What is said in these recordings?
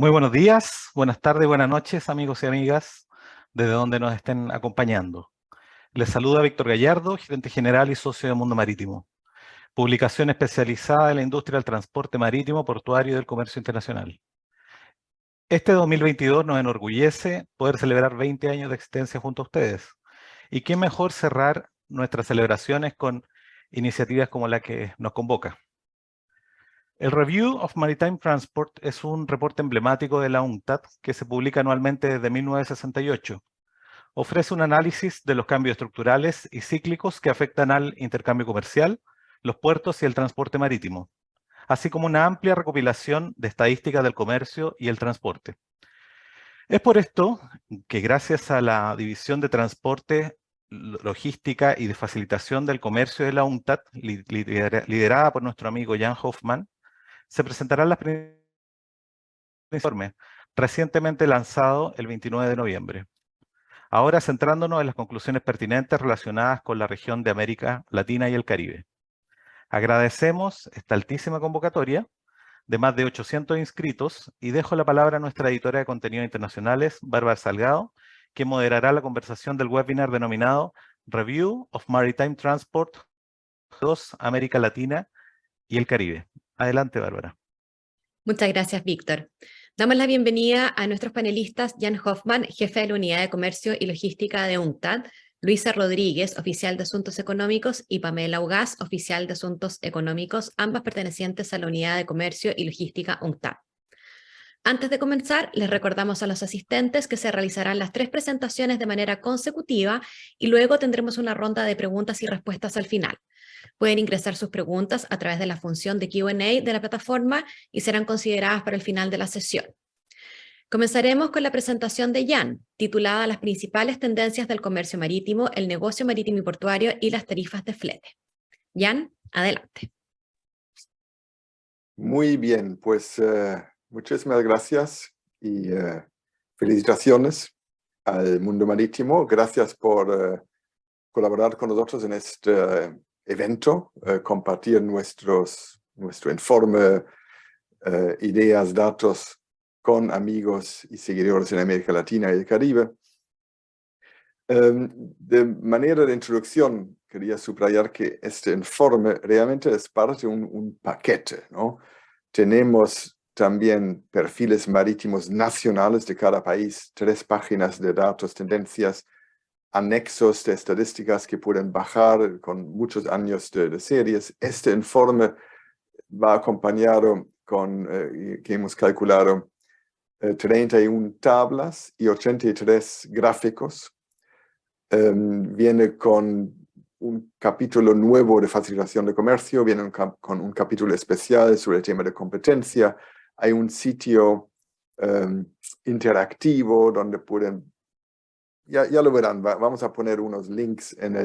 Muy buenos días, buenas tardes, buenas noches, amigos y amigas, desde donde nos estén acompañando. Les saluda Víctor Gallardo, gerente general y socio de Mundo Marítimo, publicación especializada en la industria del transporte marítimo, portuario y del comercio internacional. Este 2022 nos enorgullece poder celebrar 20 años de existencia junto a ustedes. Y qué mejor cerrar nuestras celebraciones con iniciativas como la que nos convoca. El Review of Maritime Transport es un reporte emblemático de la UNCTAD que se publica anualmente desde 1968. Ofrece un análisis de los cambios estructurales y cíclicos que afectan al intercambio comercial, los puertos y el transporte marítimo, así como una amplia recopilación de estadísticas del comercio y el transporte. Es por esto que gracias a la División de Transporte, Logística y de Facilitación del Comercio de la UNCTAD, liderada por nuestro amigo Jan Hoffman, se presentarán las informe, recientemente lanzado el 29 de noviembre. Ahora centrándonos en las conclusiones pertinentes relacionadas con la región de América Latina y el Caribe. Agradecemos esta altísima convocatoria de más de 800 inscritos y dejo la palabra a nuestra editora de contenidos internacionales, Bárbara Salgado, que moderará la conversación del webinar denominado Review of Maritime Transport 2 América Latina y el Caribe. Adelante, Bárbara. Muchas gracias, Víctor. Damos la bienvenida a nuestros panelistas Jan Hoffman, jefe de la Unidad de Comercio y Logística de UNCTAD, Luisa Rodríguez, oficial de Asuntos Económicos, y Pamela Ugaz, oficial de Asuntos Económicos, ambas pertenecientes a la Unidad de Comercio y Logística UNCTAD. Antes de comenzar, les recordamos a los asistentes que se realizarán las 3 presentaciones de manera consecutiva y luego tendremos una ronda de preguntas y respuestas al final. Pueden ingresar sus preguntas a través de la función de Q&A de la plataforma y serán consideradas para el final de la sesión. Comenzaremos con la presentación de Jan, titulada Las principales tendencias del comercio marítimo, el negocio marítimo y portuario y las tarifas de flete. Jan, adelante. Muy bien, pues muchísimas gracias y felicitaciones al mundo marítimo. Gracias por colaborar con nosotros en este evento, compartir nuestro informe, ideas, datos con amigos y seguidores en América Latina y el Caribe. De manera de introducción, quería subrayar que este informe realmente es parte de un paquete, ¿no? Tenemos también perfiles marítimos nacionales de cada país, 3 páginas de datos, tendencias, anexos de estadísticas que pueden bajar con muchos años de series. Este informe va acompañado con, que hemos calculado, 31 tablas y 83 gráficos. Viene con un capítulo nuevo de facilitación de comercio, viene con un capítulo especial sobre el tema de competencia. Hay un sitio interactivo donde pueden, ya lo verán, vamos a poner unos links en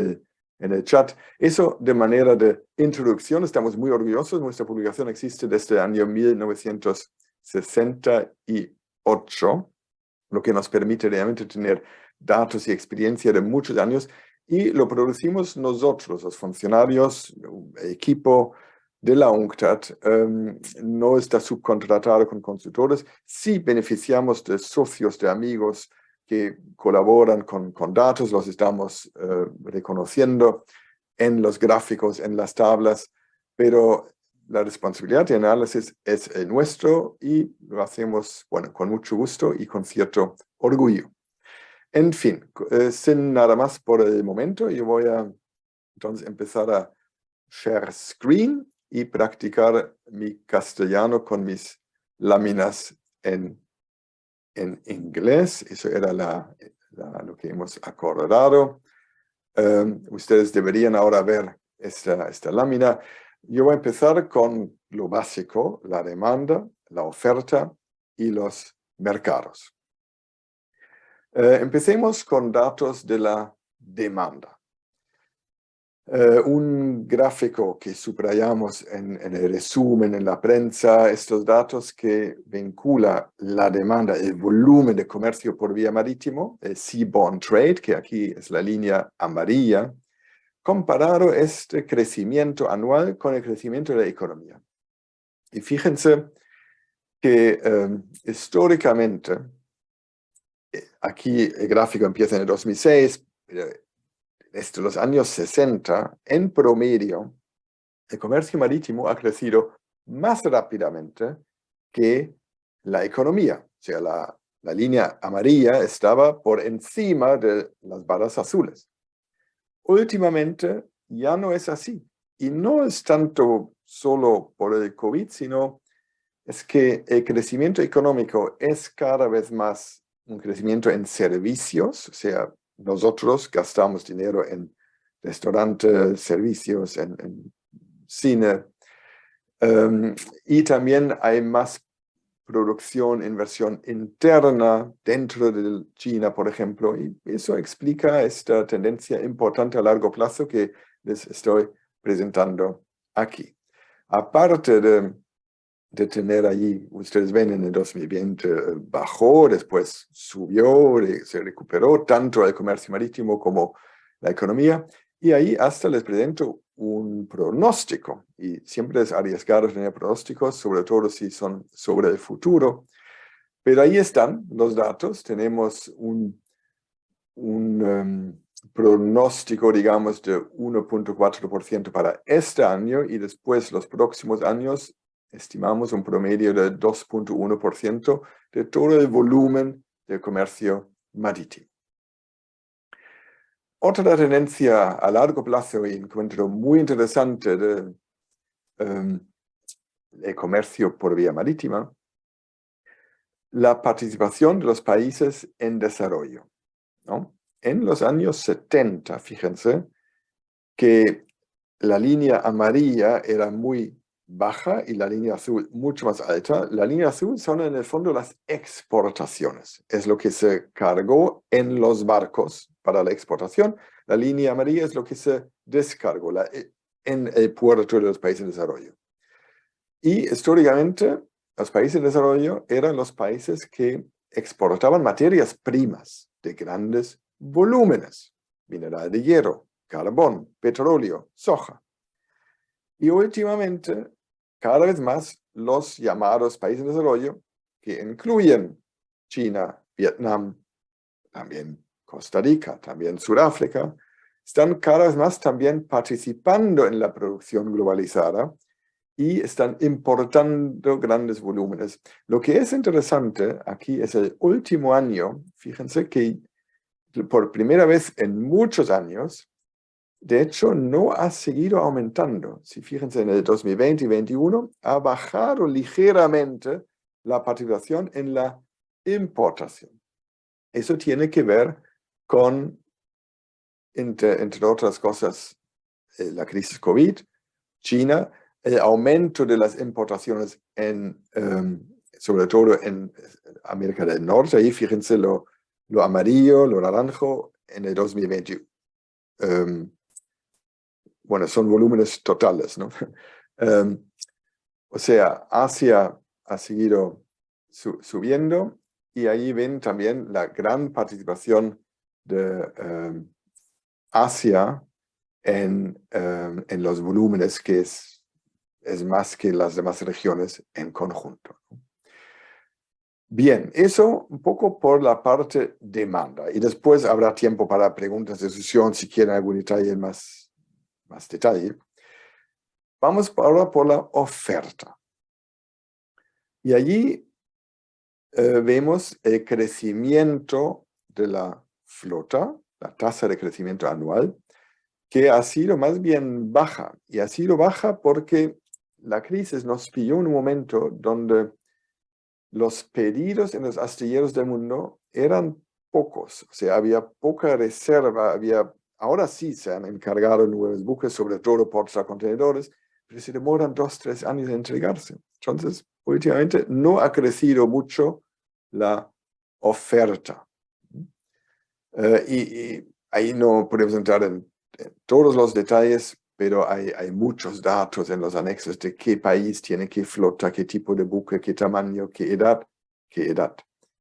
el chat. Eso de manera de introducción. Estamos muy orgullosos. Nuestra publicación existe desde el año 1968, lo que nos permite realmente tener datos y experiencia de muchos años, y lo producimos nosotros, los funcionarios, el equipo de la UNCTAD. No está subcontratado con consultores. Sí beneficiamos de socios, de amigos que colaboran con datos, los estamos reconociendo en los gráficos, en las tablas, pero la responsabilidad de análisis es el nuestro y lo hacemos, bueno, con mucho gusto y con cierto orgullo. En fin, sin nada más por el momento, yo voy a entonces empezar a share screen y practicar mi castellano con mis láminas en inglés. Eso era lo que hemos acordado. Ustedes deberían ahora ver esta lámina. Yo voy a empezar con lo básico, la demanda, la oferta y los mercados. Empecemos con datos de la demanda. Un gráfico que subrayamos en el resumen, en la prensa, estos datos que vincula la demanda, el volumen de comercio por vía marítimo, el seaborne trade, que aquí es la línea amarilla, comparado este crecimiento anual con el crecimiento de la economía. Y fíjense que históricamente, aquí el gráfico empieza en el 2006, pero desde los años 60, en promedio, el comercio marítimo ha crecido más rápidamente que la economía. O sea, la línea amarilla estaba por encima de las barras azules. Últimamente ya no es así. Y no es tanto solo por el COVID, sino es que el crecimiento económico es cada vez más un crecimiento en servicios. O sea, nosotros gastamos dinero en restaurantes, servicios, en cine. Y también hay más producción, inversión interna dentro de China, por ejemplo, y eso explica esta tendencia importante a largo plazo que les estoy presentando aquí. Aparte de tener allí, ustedes ven en el 2020 bajó, después subió, se recuperó tanto el comercio marítimo como la economía, y ahí hasta les presento un pronóstico, y siempre es arriesgado tener pronósticos, sobre todo si son sobre el futuro, pero ahí están los datos, tenemos un pronóstico, digamos, de 1.4% para este año, y después los próximos años estimamos un promedio de 2.1% de todo el volumen del comercio marítimo. Otra tendencia a largo plazo y encuentro muy interesante del comercio por vía marítima, la participación de los países en desarrollo, ¿no? En los años 70, fíjense, que la línea amarilla era muy baja y la línea azul mucho más alta. La línea azul son en el fondo las exportaciones. Es lo que se cargó en los barcos para la exportación. La línea amarilla es lo que se descargó en el puerto de los países en desarrollo. Y históricamente los países en desarrollo eran los países que exportaban materias primas de grandes volúmenes, mineral de hierro, carbón, petróleo, soja. Y últimamente, cada vez más, los llamados países en desarrollo, que incluyen China, Vietnam, también Costa Rica, también Sudáfrica, están cada vez más también participando en la producción globalizada y están importando grandes volúmenes. Lo que es interesante aquí es el último año, fíjense que por primera vez en muchos años, de hecho, no ha seguido aumentando. Si fíjense, en el 2020 y 2021 ha bajado ligeramente la participación en la importación. Eso tiene que ver con, entre otras cosas, la crisis COVID, China, el aumento de las importaciones sobre todo en América del Norte. Ahí fíjense lo amarillo, lo naranjo en el 2021. Bueno, son volúmenes totales, ¿no? O sea, Asia ha seguido subiendo y ahí ven también la gran participación de Asia en los volúmenes, que es más que las demás regiones en conjunto. Bien, eso un poco por la parte demanda, y después habrá tiempo para preguntas de sesión si quieren algún detalle más detalle. Vamos ahora por la oferta. Y allí vemos el crecimiento de la flota, la tasa de crecimiento anual, que ha sido más bien baja. Y ha sido baja porque la crisis nos pilló en un momento donde los pedidos en los astilleros del mundo eran pocos. O sea, había poca reserva, ahora sí se han encargado nuevos buques, sobre todo portacontenedores, pero se demoran 2 o 3 años en entregarse. Entonces, últimamente no ha crecido mucho la oferta. Y ahí no podemos entrar en todos los detalles, pero hay muchos datos en los anexos de qué país tiene qué flota, qué tipo de buque, qué tamaño, qué edad.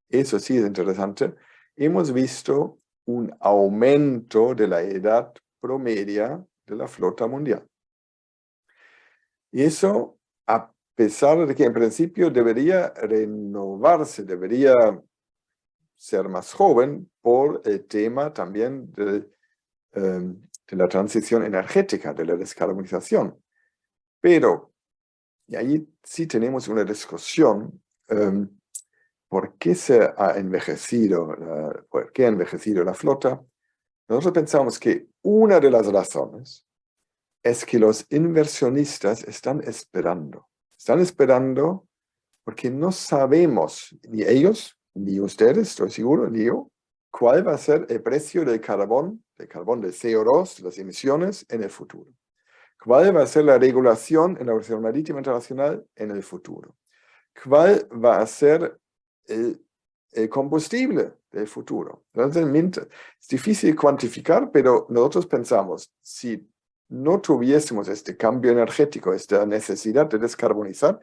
Eso sí es interesante. Hemos visto un aumento de la edad promedia de la flota mundial. Y eso pesar de que en principio debería renovarse, debería ser más joven por el tema también de la transición energética, de la descarbonización. Pero, y ahí sí tenemos una discusión, ¿por qué se ha envejecido, por qué ha envejecido la flota? Nosotros pensamos que una de las razones es que los inversionistas están esperando porque no sabemos, ni ellos, ni ustedes, estoy seguro, ni yo, cuál va a ser el precio del carbón de CO2, de las emisiones en el futuro. ¿Cuál va a ser la regulación en la Organización Marítima Internacional en el futuro? ¿Cuál va a ser el combustible del futuro? Entonces, es difícil cuantificar, pero nosotros pensamos, si no tuviésemos este cambio energético, esta necesidad de descarbonizar,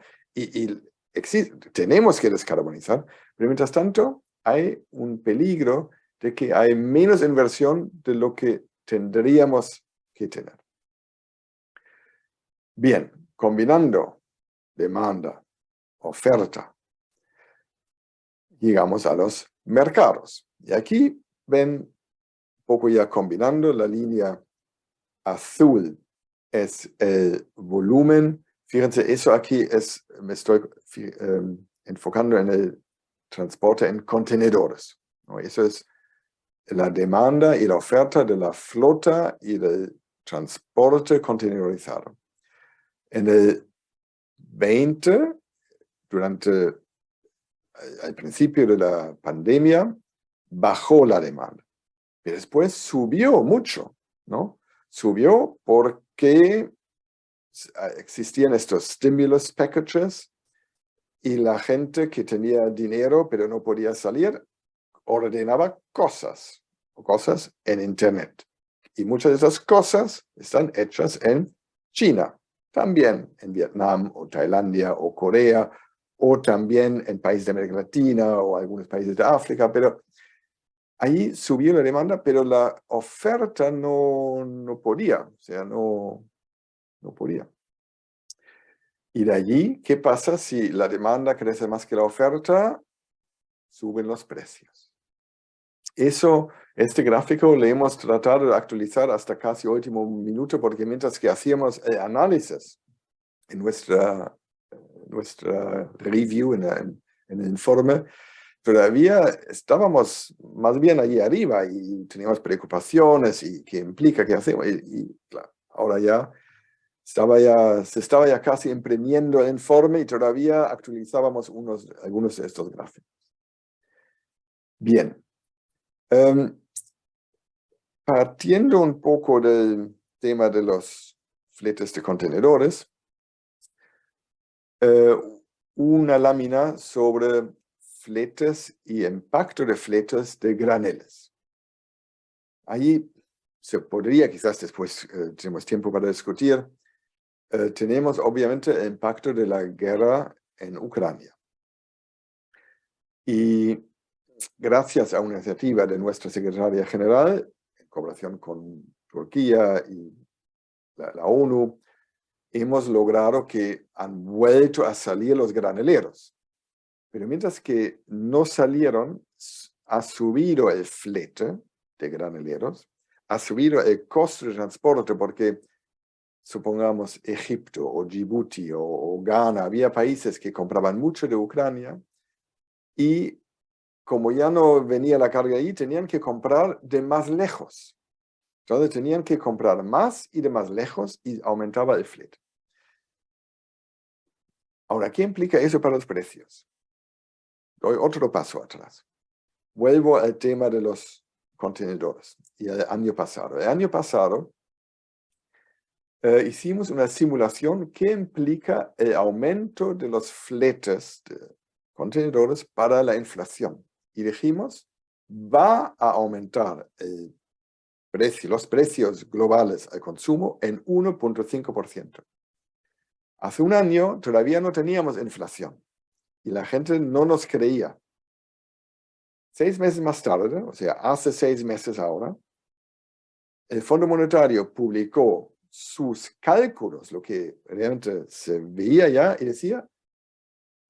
tenemos que descarbonizar, pero mientras tanto hay un peligro de que hay menos inversión de lo que tendríamos que tener. Bien, combinando demanda, oferta, llegamos a los mercados. Y aquí ven un poco ya combinando, la línea azul es el volumen. Fíjense, eso aquí me estoy enfocando en el transporte en contenedores, ¿no? Eso es la demanda y la oferta de la flota y del transporte contenedorizado. En el 20, durante al principio de la pandemia, bajó la demanda. Pero después subió mucho, ¿no? Subió porque existían estos stimulus packages y la gente que tenía dinero pero no podía salir, ordenaba cosas en Internet. Y muchas de esas cosas están hechas en China, también en Vietnam o Tailandia o Corea, o también en países de América Latina o algunos países de África, pero ahí subió la demanda, pero la oferta no podía, o sea, no podía. Y de allí, ¿qué pasa si la demanda crece más que la oferta? Suben los precios. Este gráfico le hemos tratado de actualizar hasta casi último minuto, porque mientras que hacíamos el análisis en nuestra review, en el informe, todavía estábamos más bien allí arriba y teníamos preocupaciones y qué implica, qué hacemos. Y claro, ahora ya se estaba ya casi imprimiendo el informe y todavía actualizábamos algunos de estos gráficos. Bien. Partiendo un poco del tema de los fletes de contenedores, una lámina sobre fletes y impacto de fletes de graneles. Allí se podría, quizás después tenemos tiempo para discutir, tenemos obviamente el impacto de la guerra en Ucrania. Y gracias a una iniciativa de nuestra secretaria general, en colaboración con Turquía y la ONU, hemos logrado que han vuelto a salir los graneleros. Pero mientras que no salieron, ha subido el flete de graneleros, ha subido el costo de transporte, porque supongamos Egipto o Djibouti o Ghana, había países que compraban mucho de Ucrania y como ya no venía la carga ahí, tenían que comprar de más lejos. Entonces tenían que comprar más y de más lejos y aumentaba el flete. Ahora, ¿qué implica eso para los precios? Doy otro paso atrás. Vuelvo al tema de los contenedores y el año pasado. El año pasado hicimos una simulación que implica el aumento de los fletes de contenedores para la inflación. Y dijimos, va a aumentar los precios globales al consumo en 1.5%. Hace un año todavía no teníamos inflación y la gente no nos creía. 6 meses más tarde, o sea, hace 6 meses ahora, el Fondo Monetario publicó sus cálculos, lo que realmente se veía ya, y decía,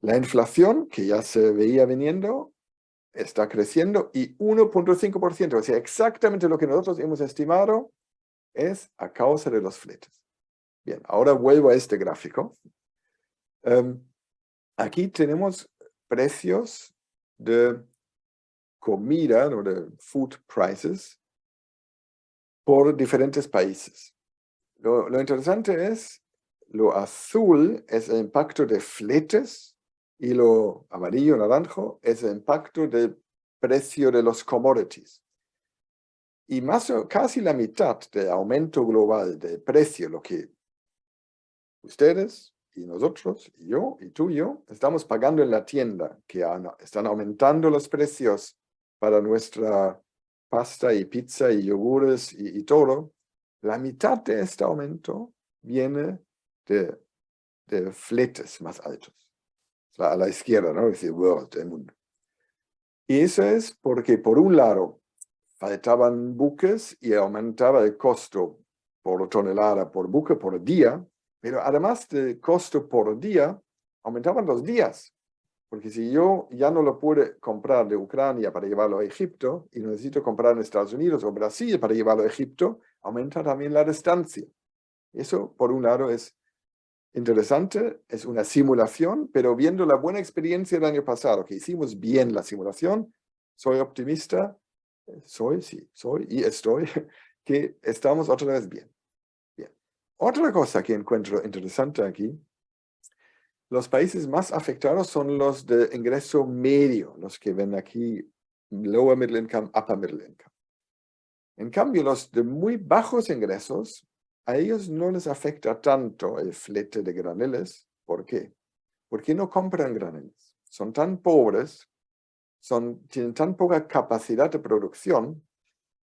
la inflación, que ya se veía viniendo, está creciendo y 1.5%, o sea, exactamente lo que nosotros hemos estimado, es a causa de los fletes. Bien, ahora vuelvo a este gráfico. Aquí tenemos precios de comida, ¿no?, de food prices, por diferentes países. Lo interesante es, lo azul es el impacto de fletes y lo amarillo, naranjo, es el impacto del precio de los commodities. Y casi la mitad del aumento global del precio, lo que ustedes y nosotros, y yo, y tú y yo, estamos pagando en la tienda, que están aumentando los precios para nuestra pasta y pizza y yogures y todo, la mitad de este aumento viene de fletes más altos. O sea, a la izquierda, ¿no? Es decir, world, el mundo. Y eso es porque, por un lado, faltaban buques y aumentaba el costo por tonelada, por buque, por día, pero además del costo por día, aumentaban los días. Porque si yo ya no lo pude comprar de Ucrania para llevarlo a Egipto y necesito comprar en Estados Unidos o Brasil para llevarlo a Egipto, aumenta también la distancia. Eso, por un lado, es interesante, es una simulación, pero viendo la buena experiencia del año pasado, que hicimos bien la simulación, soy optimista, soy y estoy, que estamos otra vez bien. Bien. Otra cosa que encuentro interesante aquí, los países más afectados son los de ingreso medio, los que ven aquí lower middle income, upper middle income. En cambio, los de muy bajos ingresos, a ellos no les afecta tanto el flete de graneles. ¿Por qué? Porque no compran graneles. Son tan pobres, tienen tan poca capacidad de producción,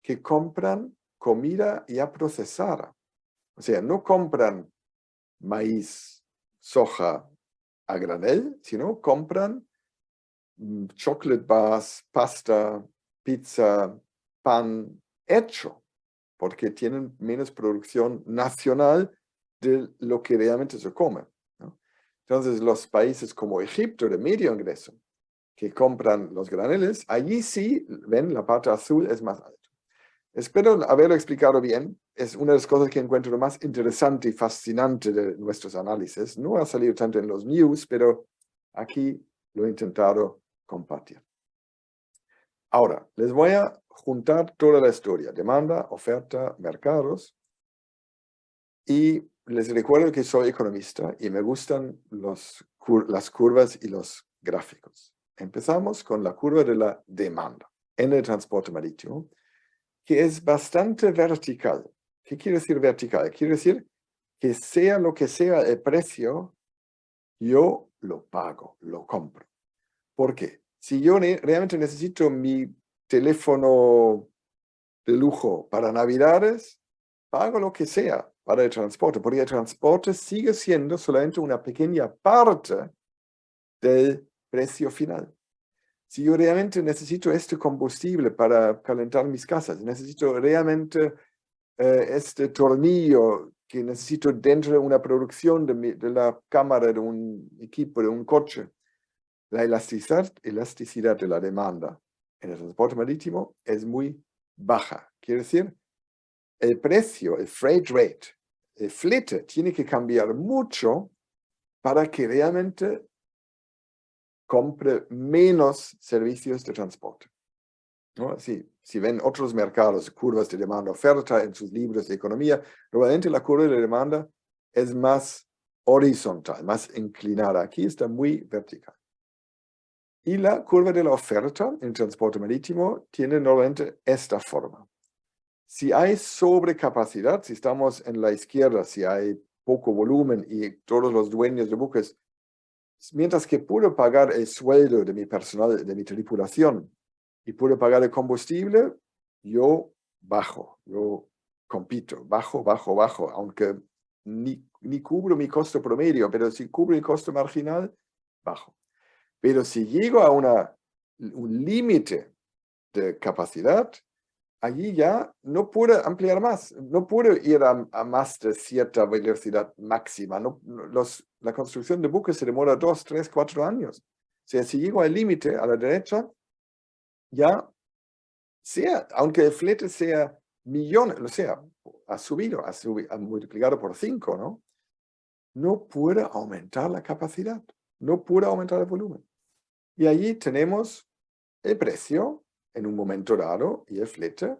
que compran comida ya procesada. O sea, no compran maíz, soja a granel, sino compran chocolate bars, pasta, pizza, pan hecho, porque tienen menos producción nacional de lo que realmente se come, ¿no? Entonces, los países como Egipto, de medio ingreso, que compran los graneles, allí sí, ven, la parte azul es más alta. Espero haberlo explicado bien. Es una de las cosas que encuentro más interesante y fascinante de nuestros análisis. No ha salido tanto en los news, pero aquí lo he intentado compartir. Ahora, les voy a juntar toda la historia: demanda, oferta, mercados. Y les recuerdo que soy economista y me gustan las curvas y los gráficos. Empezamos con la curva de la demanda en el transporte marítimo, que es bastante vertical. ¿Qué quiere decir vertical? Quiere decir que sea lo que sea el precio, yo lo pago, lo compro. ¿Por qué? Si yo realmente necesito mi teléfono de lujo para Navidades, pago lo que sea para el transporte, porque el transporte sigue siendo solamente una pequeña parte del precio final. Si yo realmente necesito este combustible para calentar mis casas, necesito realmente este tornillo que necesito dentro de una producción de la cámara de un equipo, de un coche, la elasticidad de la demanda en el transporte marítimo es muy baja. Quiere decir, el precio, el freight rate, el flete tiene que cambiar mucho para que realmente compre menos servicios de transporte, ¿no? Si ven otros mercados, curvas de demanda-oferta en sus libros de economía, normalmente la curva de demanda es más horizontal, más inclinada. Aquí está muy vertical. Y la curva de la oferta en transporte marítimo tiene normalmente esta forma. Si hay sobrecapacidad, si estamos en la izquierda, si hay poco volumen y todos los dueños de buques, mientras que puedo pagar el sueldo de mi personal, de mi tripulación, y puedo pagar el combustible, yo bajo, yo compito, bajo, aunque ni cubro mi costo promedio, pero si cubro el costo marginal, bajo. Pero si llego a un límite de capacidad, allí ya no pude ampliar más, no pude ir a más de cierta velocidad máxima. La construcción de buques se demora 2, 3, 4 años. O sea, si llego al límite a la derecha, ya aunque el flete sea millones, o sea, ha multiplicado por 5, ¿no? No puede aumentar la capacidad, no puede aumentar el volumen. Y allí tenemos el precio en un momento dado y el flete.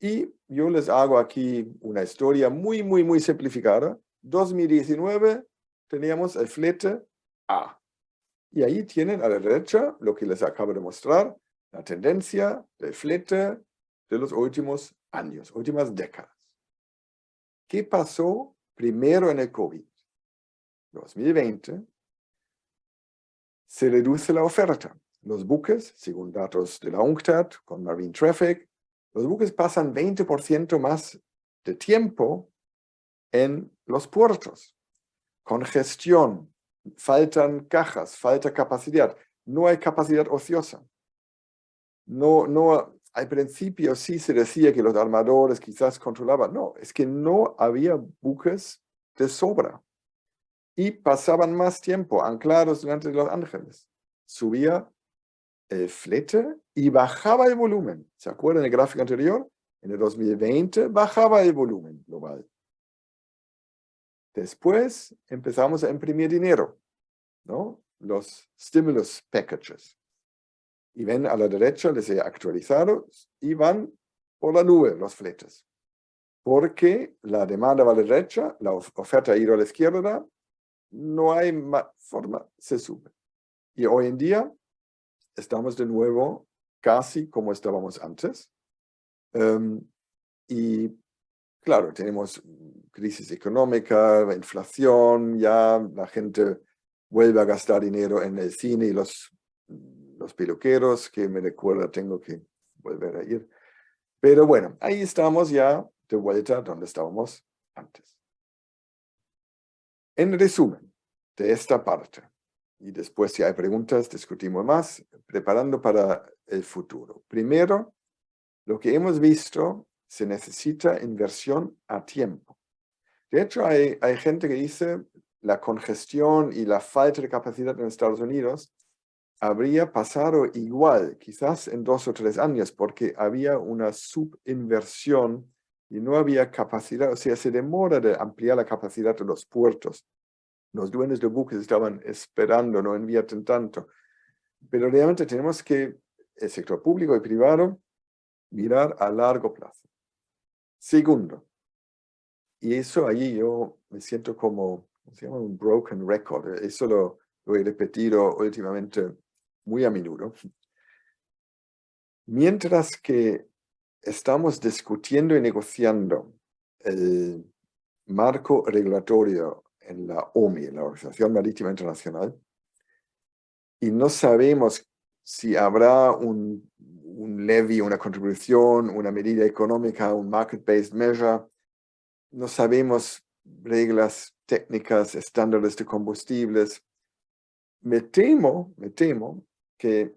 Y yo les hago aquí una historia muy, muy, muy simplificada. 2019 teníamos el flete A. Y ahí tienen a la derecha lo que les acabo de mostrar, la tendencia del flete de los últimos años, últimas décadas. ¿Qué pasó primero en el COVID? 2020 se reduce la oferta. Los buques, según datos de la UNCTAD con Marine Traffic, los buques pasan 20% más de tiempo en los puertos. Congestión, faltan cajas, falta capacidad, no hay capacidad ociosa. No, al principio sí se decía que los armadores quizás controlaban, no, es que no había buques de sobra. Y pasaban más tiempo anclados delante de los ángeles. Subía el flete y bajaba el volumen. ¿Se acuerdan del gráfico anterior? En el 2020 bajaba el volumen global. Después empezamos a imprimir dinero, ¿no? Los stimulus packages. Y ven a la derecha, les he actualizado, y van por la nube los fletes. Porque la demanda va a la derecha, la oferta ha ido a la izquierda, no hay forma, se sube. Y hoy en día estamos de nuevo casi como estábamos antes. Y claro, tenemos crisis económica, inflación, ya la gente vuelve a gastar dinero en el cine y los peluqueros, que me recuerda, tengo que volver a ir. Pero bueno, ahí estamos ya de vuelta donde estábamos antes. En resumen de esta parte, y después si hay preguntas discutimos más, preparando para el futuro. Primero, lo que hemos visto, se necesita inversión a tiempo. De hecho, hay gente que dice la congestión y la falta de capacidad en Estados Unidos habría pasado igual, quizás en 2 o 3 años, porque había una subinversión y no había capacidad, o sea, se demora de ampliar la capacidad de los puertos. Los dueños de buques estaban esperando, no invierten tanto. Pero realmente tenemos que, el sector público y privado, mirar a largo plazo. Segundo, y eso allí yo me siento como, se llama un broken record, eso lo he repetido últimamente muy a menudo. Mientras que estamos discutiendo y negociando el marco regulatorio en la OMI, la Organización Marítima Internacional, y no sabemos si habrá un levy, una contribución, una medida económica, un market-based measure, no sabemos reglas técnicas, estándares de combustibles. Me temo que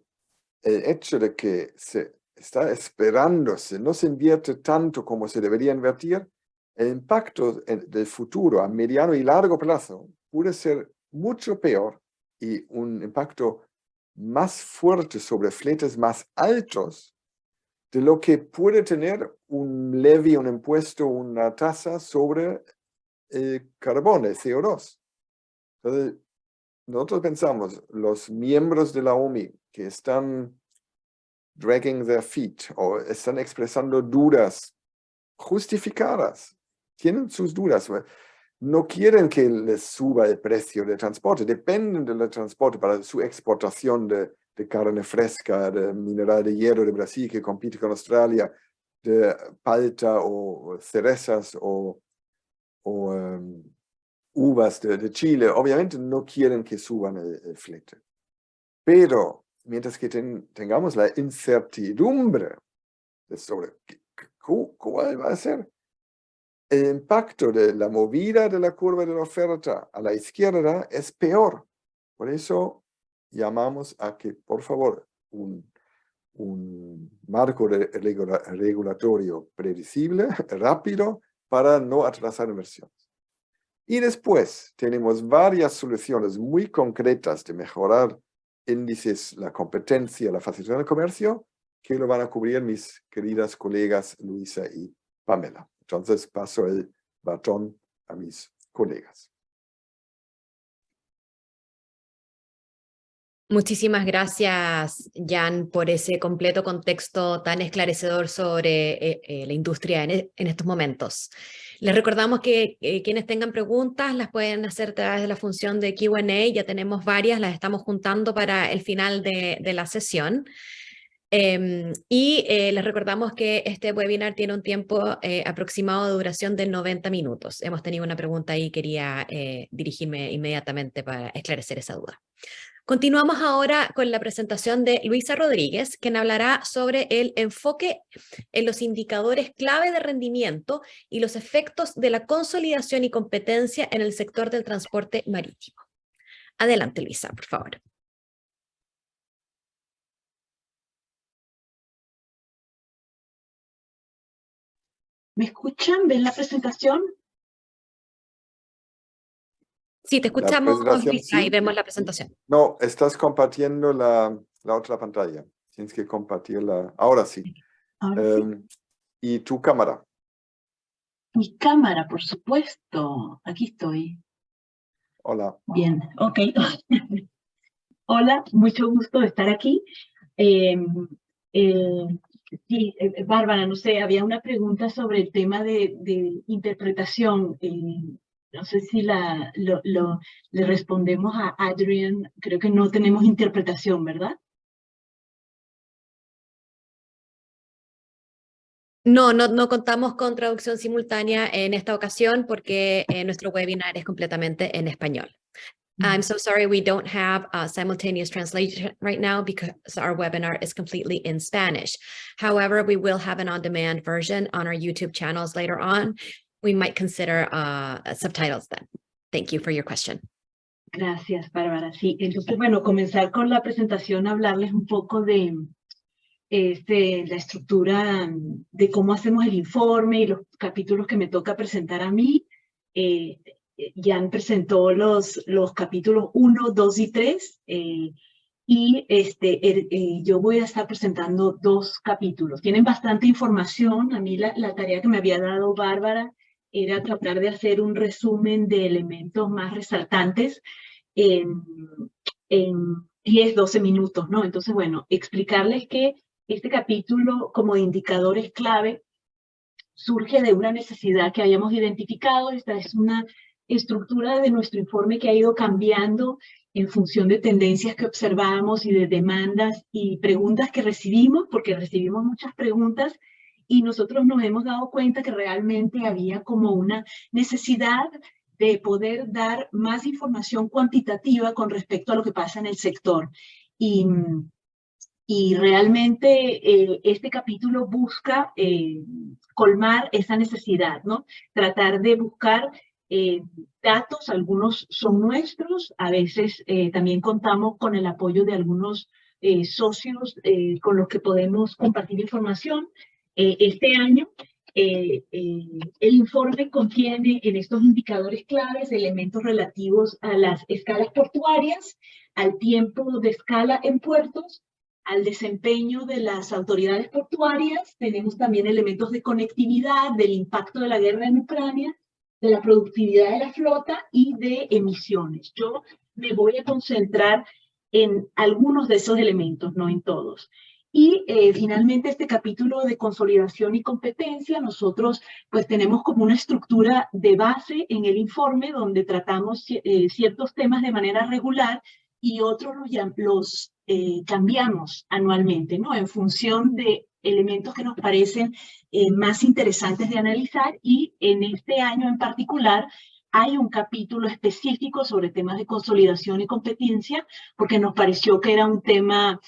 el hecho de que se está esperándose, no se invierte tanto como se debería invertir, el impacto del futuro a mediano y largo plazo puede ser mucho peor y un impacto más fuerte sobre fletes más altos de lo que puede tener un levy, un impuesto, una tasa sobre el carbón, el CO2. Entonces, nosotros pensamos, los miembros de la OMI que están dragging their feet o están expresando dudas justificadas, tienen sus dudas, no quieren que les suba el precio de transporte, dependen del transporte para su exportación de carne fresca, de mineral de hierro de Brasil que compite con Australia, de palta o cerezas o uvas de Chile. Obviamente no quieren que suban el flete. Pero mientras que tengamos la incertidumbre sobre cuál va a ser el impacto de la movida de la curva de la oferta a la izquierda, es peor. Por eso llamamos a que, por favor, un marco regulatorio predecible, rápido, para no atrasar inversiones. Y después tenemos varias soluciones muy concretas de mejorar índices, la competencia, la facilitación del comercio, que lo van a cubrir mis queridas colegas Luisa y Pamela. Entonces paso el batón a mis colegas. Muchísimas gracias, Jan, por ese completo contexto tan esclarecedor sobre la industria en estos momentos. Les recordamos que quienes tengan preguntas las pueden hacer a través de la función de Q&A. Ya tenemos varias, las estamos juntando para el final de la sesión. Les recordamos que este webinar tiene un tiempo aproximado de duración de 90 minutos. Hemos tenido una pregunta y quería dirigirme inmediatamente para esclarecer esa duda. Continuamos ahora con la presentación de Luisa Rodríguez, quien hablará sobre el enfoque en los indicadores clave de rendimiento y los efectos de la consolidación y competencia en el sector del transporte marítimo. Adelante, Luisa, por favor. ¿Me escuchan? ¿Ven la presentación? Sí, te escuchamos, Luisa, ¿Sí? y vemos la presentación. No, estás compartiendo la otra pantalla. Tienes que compartirla. Ahora sí. Ahora sí. ¿Y tu cámara? Mi cámara, por supuesto. Aquí estoy. Hola. Bien, ok. Hola, mucho gusto de estar aquí. Sí, Bárbara, no sé, había una pregunta sobre el tema de interpretación. No sé si le respondemos a Adrian. Creo que no tenemos interpretación, ¿verdad? No contamos con traducción simultánea en esta ocasión porque nuestro webinar es completamente en español. I'm so sorry we don't have simultaneous translation right now because our webinar is completely in Spanish. However, we will have an on-demand version on our YouTube channels later on. We might consider subtitles then. Thank you for your question. Gracias, Bárbara. Sí, entonces, bueno, comenzar con la presentación, hablarles un poco de la estructura de cómo hacemos el informe y los capítulos que me toca presentar a mí. Jan presentó los capítulos 1, 2 y 3 y yo voy a estar presentando 2 capítulos. Tienen bastante información. A mí la tarea que me había dado Bárbara era tratar de hacer un resumen de elementos más resaltantes en 10, 12 minutos, ¿no? Entonces, bueno, explicarles que este capítulo como indicadores clave surge de una necesidad que habíamos identificado. Esta es una estructura de nuestro informe que ha ido cambiando en función de tendencias que observamos y de demandas y preguntas que recibimos, porque recibimos muchas preguntas y nosotros nos hemos dado cuenta que realmente había como una necesidad de poder dar más información cuantitativa con respecto a lo que pasa en el sector. Y realmente este capítulo busca colmar esa necesidad, ¿no? Tratar de buscar datos, algunos son nuestros, a veces también contamos con el apoyo de algunos socios con los que podemos compartir información. Este año el informe contiene en estos indicadores claves elementos relativos a las escalas portuarias, al tiempo de escala en puertos, al desempeño de las autoridades portuarias. Tenemos también elementos de conectividad, del impacto de la guerra en Ucrania, de la productividad de la flota y de emisiones. Yo me voy a concentrar en algunos de esos elementos, no en todos. Y finalmente este capítulo de consolidación y competencia, nosotros pues tenemos como una estructura de base en el informe donde tratamos ciertos temas de manera regular y otros los cambiamos anualmente, ¿no? En función de elementos que nos parecen más interesantes de analizar, y en este año en particular hay un capítulo específico sobre temas de consolidación y competencia porque nos pareció que era un tema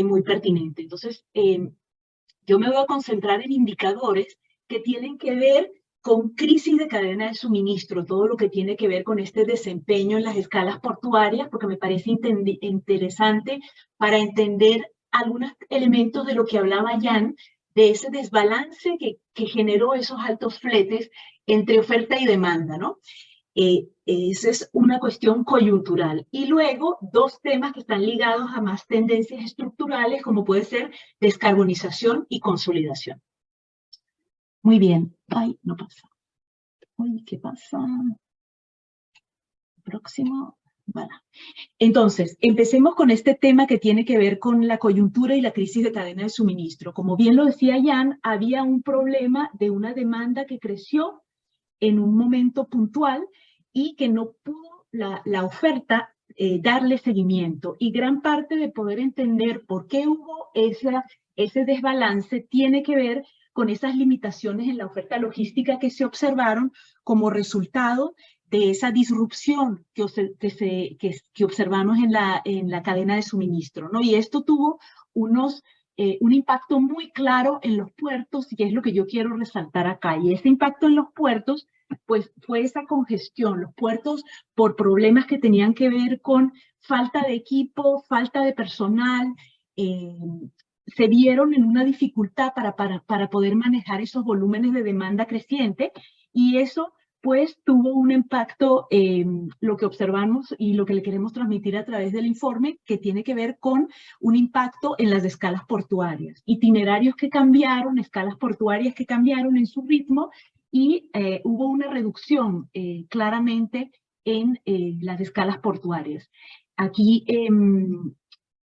muy pertinente. Entonces, yo me voy a concentrar en indicadores que tienen que ver con crisis de cadena de suministro, todo lo que tiene que ver con este desempeño en las escalas portuarias, porque me parece interesante para entender algunos elementos de lo que hablaba Jan, de ese desbalance que generó esos altos fletes entre oferta y demanda, ¿no? Esa es una cuestión coyuntural. Y luego, dos temas que están ligados a más tendencias estructurales, como puede ser descarbonización y consolidación. Muy bien. Ay, no pasa. Uy, ¿qué pasa? Próximo. Vale. Entonces, empecemos con este tema que tiene que ver con la coyuntura y la crisis de cadena de suministro. Como bien lo decía Jan, había un problema de una demanda que creció en un momento puntual y que no pudo la oferta darle seguimiento. Y gran parte de poder entender por qué hubo ese desbalance tiene que ver con esas limitaciones en la oferta logística que se observaron como resultado de esa disrupción que observamos en la cadena de suministro, ¿no? Y esto tuvo un impacto muy claro en los puertos, y es lo que yo quiero resaltar acá. Y ese impacto en los puertos, pues fue esa congestión. Los puertos, por problemas que tenían que ver con falta de equipo, falta de personal, se vieron en una dificultad para poder manejar esos volúmenes de demanda creciente, y eso pues tuvo un impacto, lo que observamos y lo que le queremos transmitir a través del informe, que tiene que ver con un impacto en las escalas portuarias, itinerarios que cambiaron, escalas portuarias que cambiaron en su ritmo, y hubo una reducción claramente en las escalas portuarias. Aquí,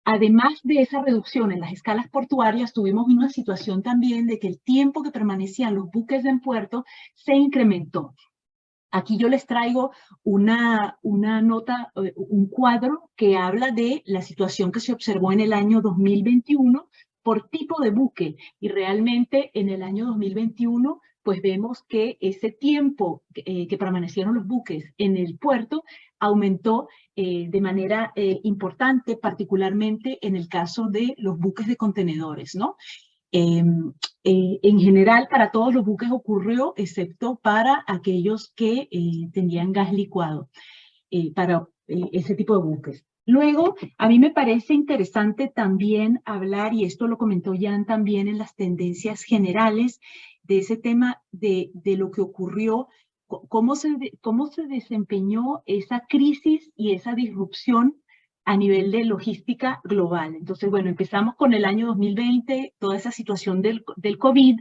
además de esa reducción en las escalas portuarias, tuvimos una situación también de que el tiempo que permanecían los buques en puerto se incrementó. Aquí yo les traigo una nota, un cuadro que habla de la situación que se observó en el año 2021 por tipo de buque. Y realmente en el año 2021, pues vemos que ese tiempo que permanecieron los buques en el puerto aumentó de manera importante, particularmente en el caso de los buques de contenedores, ¿no? En general, para todos los buques ocurrió, excepto para aquellos que tenían gas licuado, para ese tipo de buques. Luego, a mí me parece interesante también hablar, y esto lo comentó Jan también en las tendencias generales, de ese tema de lo que ocurrió, cómo se desempeñó esa crisis y esa disrupción a nivel de logística global. Entonces, bueno, empezamos con el año 2020, toda esa situación del COVID,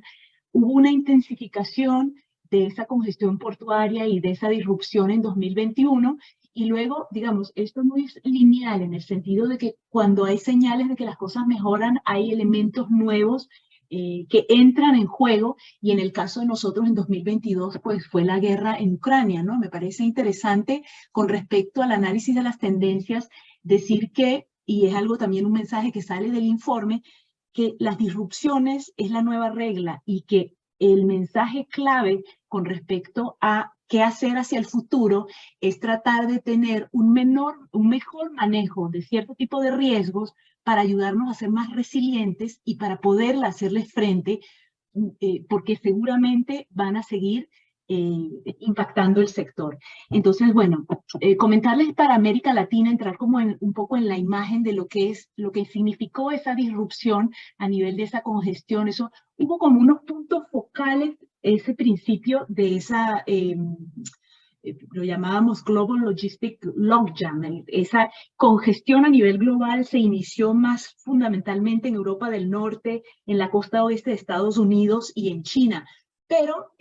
hubo una intensificación de esa congestión portuaria y de esa disrupción en 2021, y luego, digamos, esto no es lineal en el sentido de que cuando hay señales de que las cosas mejoran, hay elementos nuevos que entran en juego, y en el caso de nosotros en 2022, pues fue la guerra en Ucrania, ¿no? Me parece interesante con respecto al análisis de las tendencias, decir que, y es algo también un mensaje que sale del informe, que las disrupciones es la nueva regla, y que el mensaje clave con respecto a qué hacer hacia el futuro es tratar de tener un mejor manejo de cierto tipo de riesgos para ayudarnos a ser más resilientes y para poder hacerles frente, porque seguramente van a seguir impactando el sector. Entonces, bueno, comentarles para América Latina, entrar como un poco en la imagen de lo que significó esa disrupción a nivel de esa congestión. Eso hubo como unos puntos focales, ese principio de esa, lo llamábamos Global Logistic Logjam. Esa congestión a nivel global se inició más fundamentalmente en Europa del Norte, en la costa oeste de Estados Unidos y en China. Pero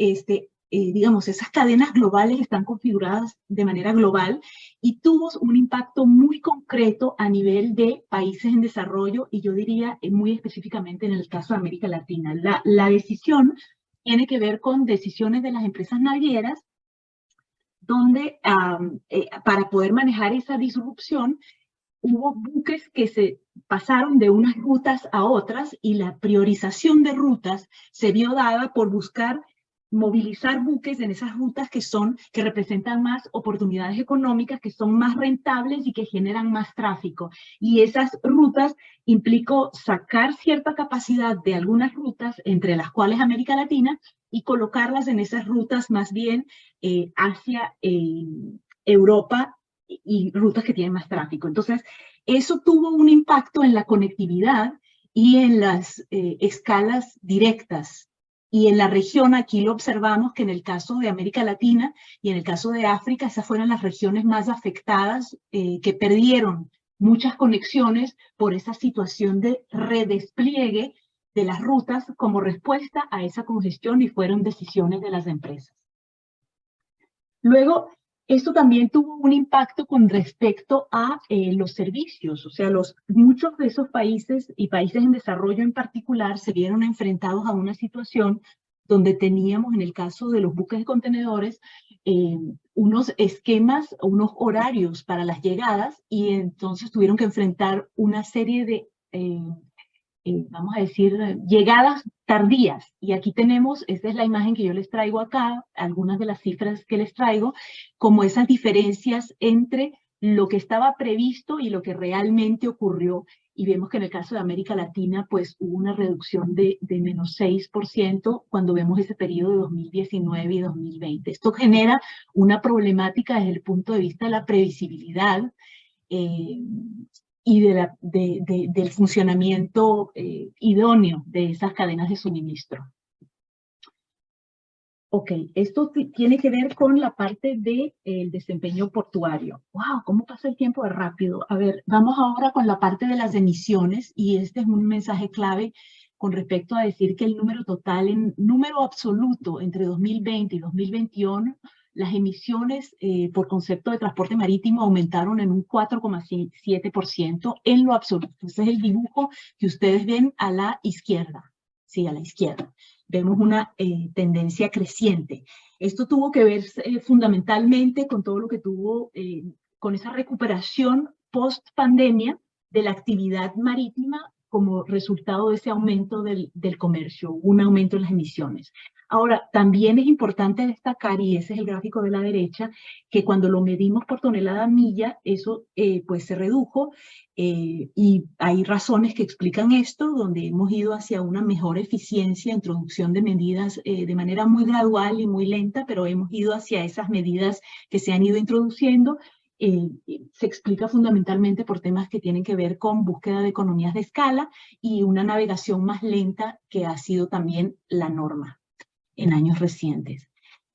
digamos, esas cadenas globales están configuradas de manera global y tuvo un impacto muy concreto a nivel de países en desarrollo, y yo diría muy específicamente en el caso de América Latina. La decisión tiene que ver con decisiones de las empresas navieras, donde para poder manejar esa disrupción hubo buques que se pasaron de unas rutas a otras, y la priorización de rutas se vio dada por buscar movilizar buques en esas rutas que representan más oportunidades económicas, que son más rentables y que generan más tráfico. Y esas rutas implicó sacar cierta capacidad de algunas rutas, entre las cuales América Latina, y colocarlas en esas rutas más bien hacia Europa, y rutas que tienen más tráfico. Entonces, Eso tuvo un impacto en la conectividad y en las escalas directas. Y en la región, aquí lo observamos que en el caso de América Latina y en el caso de África, esas fueron las regiones más afectadas que perdieron muchas conexiones por esa situación de redespliegue de las rutas como respuesta a esa congestión y fueron decisiones de las empresas. Luego, esto también tuvo un impacto con respecto a los servicios, o sea, muchos de esos países y países en desarrollo en particular se vieron enfrentados a una situación donde teníamos, en el caso de los buques de contenedores, unos esquemas, unos horarios para las llegadas y entonces tuvieron que enfrentar una serie de vamos a decir, llegadas tardías. Y aquí tenemos, esta es la imagen que yo les traigo acá, algunas de las cifras que les traigo, como esas diferencias entre lo que estaba previsto y lo que realmente ocurrió. Y vemos que en el caso de América Latina, pues hubo una reducción de menos 6% cuando vemos ese periodo de 2019 y 2020. Esto genera una problemática desde el punto de vista de la previsibilidad y del funcionamiento idóneo de esas cadenas de suministro. Ok, esto tiene que ver con la parte del desempeño portuario. ¡Wow! ¿Cómo pasa el tiempo de rápido? A ver, vamos ahora con la parte de las emisiones y este es un mensaje clave con respecto a decir que el número total, en número absoluto entre 2020 y 2021, las emisiones por concepto de transporte marítimo aumentaron en un 4,7% en lo absoluto. Ese es el dibujo que ustedes ven a la izquierda. Sí, a la izquierda. Vemos una tendencia creciente. Esto tuvo que ver fundamentalmente con todo lo que tuvo, con esa recuperación post-pandemia de la actividad marítima como resultado de ese aumento del comercio, un aumento en las emisiones. Ahora, también es importante destacar, y ese es el gráfico de la derecha, que cuando lo medimos por tonelada milla, eso pues se redujo y hay razones que explican esto, donde hemos ido hacia una mejor eficiencia, introducción de medidas de manera muy gradual y muy lenta, pero hemos ido hacia esas medidas que se han ido introduciendo. Se explica fundamentalmente por temas que tienen que ver con búsqueda de economías de escala y una navegación más lenta que ha sido también la norma en años recientes.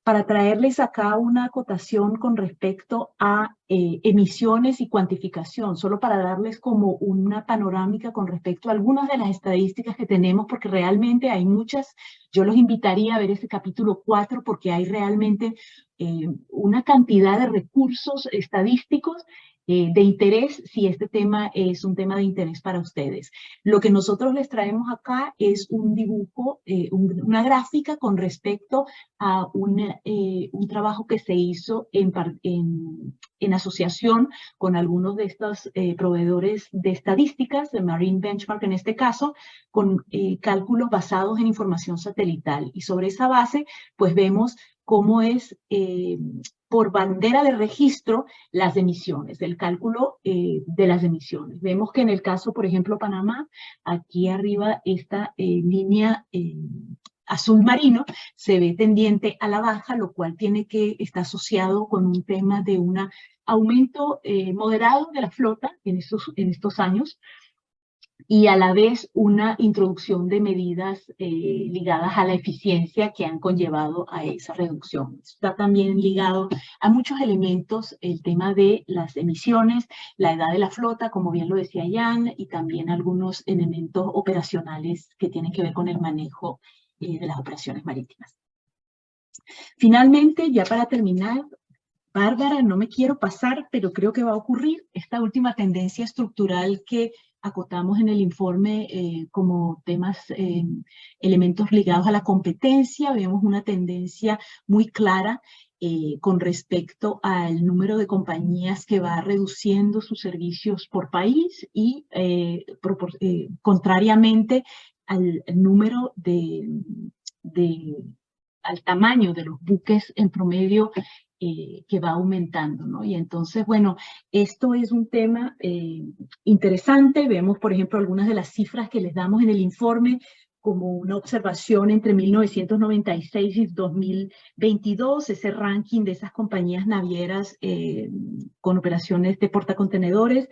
Para traerles acá una acotación con respecto a emisiones y cuantificación, solo para darles como una panorámica con respecto a algunas de las estadísticas que tenemos, porque realmente hay muchas. Yo los invitaría a ver ese capítulo 4 porque hay realmente una cantidad de recursos estadísticos de interés, si este tema es un tema de interés para ustedes. Lo que nosotros les traemos acá es un dibujo, una gráfica con respecto a un trabajo que se hizo en asociación con algunos de estos proveedores de estadísticas, de Marine Benchmark en este caso, con cálculos basados en información satelital. Y sobre esa base, pues vemos cómo es por bandera de registro las emisiones, el cálculo de las emisiones. Vemos que en el caso, por ejemplo, Panamá, aquí arriba esta línea azul marino se ve tendiente a la baja, lo cual está asociado con un tema de un aumento moderado de la flota en estos años, y a la vez una introducción de medidas ligadas a la eficiencia que han conllevado a esa reducción. Está también ligado a muchos elementos el tema de las emisiones, la edad de la flota, como bien lo decía Jan, y también algunos elementos operacionales que tienen que ver con el manejo de las operaciones marítimas. Finalmente, ya para terminar, Bárbara, no me quiero pasar, pero creo que va a ocurrir esta última tendencia estructural que acotamos en el informe como temas, elementos ligados a la competencia. Vemos una tendencia muy clara con respecto al número de compañías que va reduciendo sus servicios por país y contrariamente al número al tamaño de los buques en promedio que va aumentando, ¿no? Y entonces, bueno, esto es un tema interesante. Vemos, por ejemplo, algunas de las cifras que les damos en el informe como una observación entre 1996 y 2022, ese ranking de esas compañías navieras con operaciones de portacontenedores.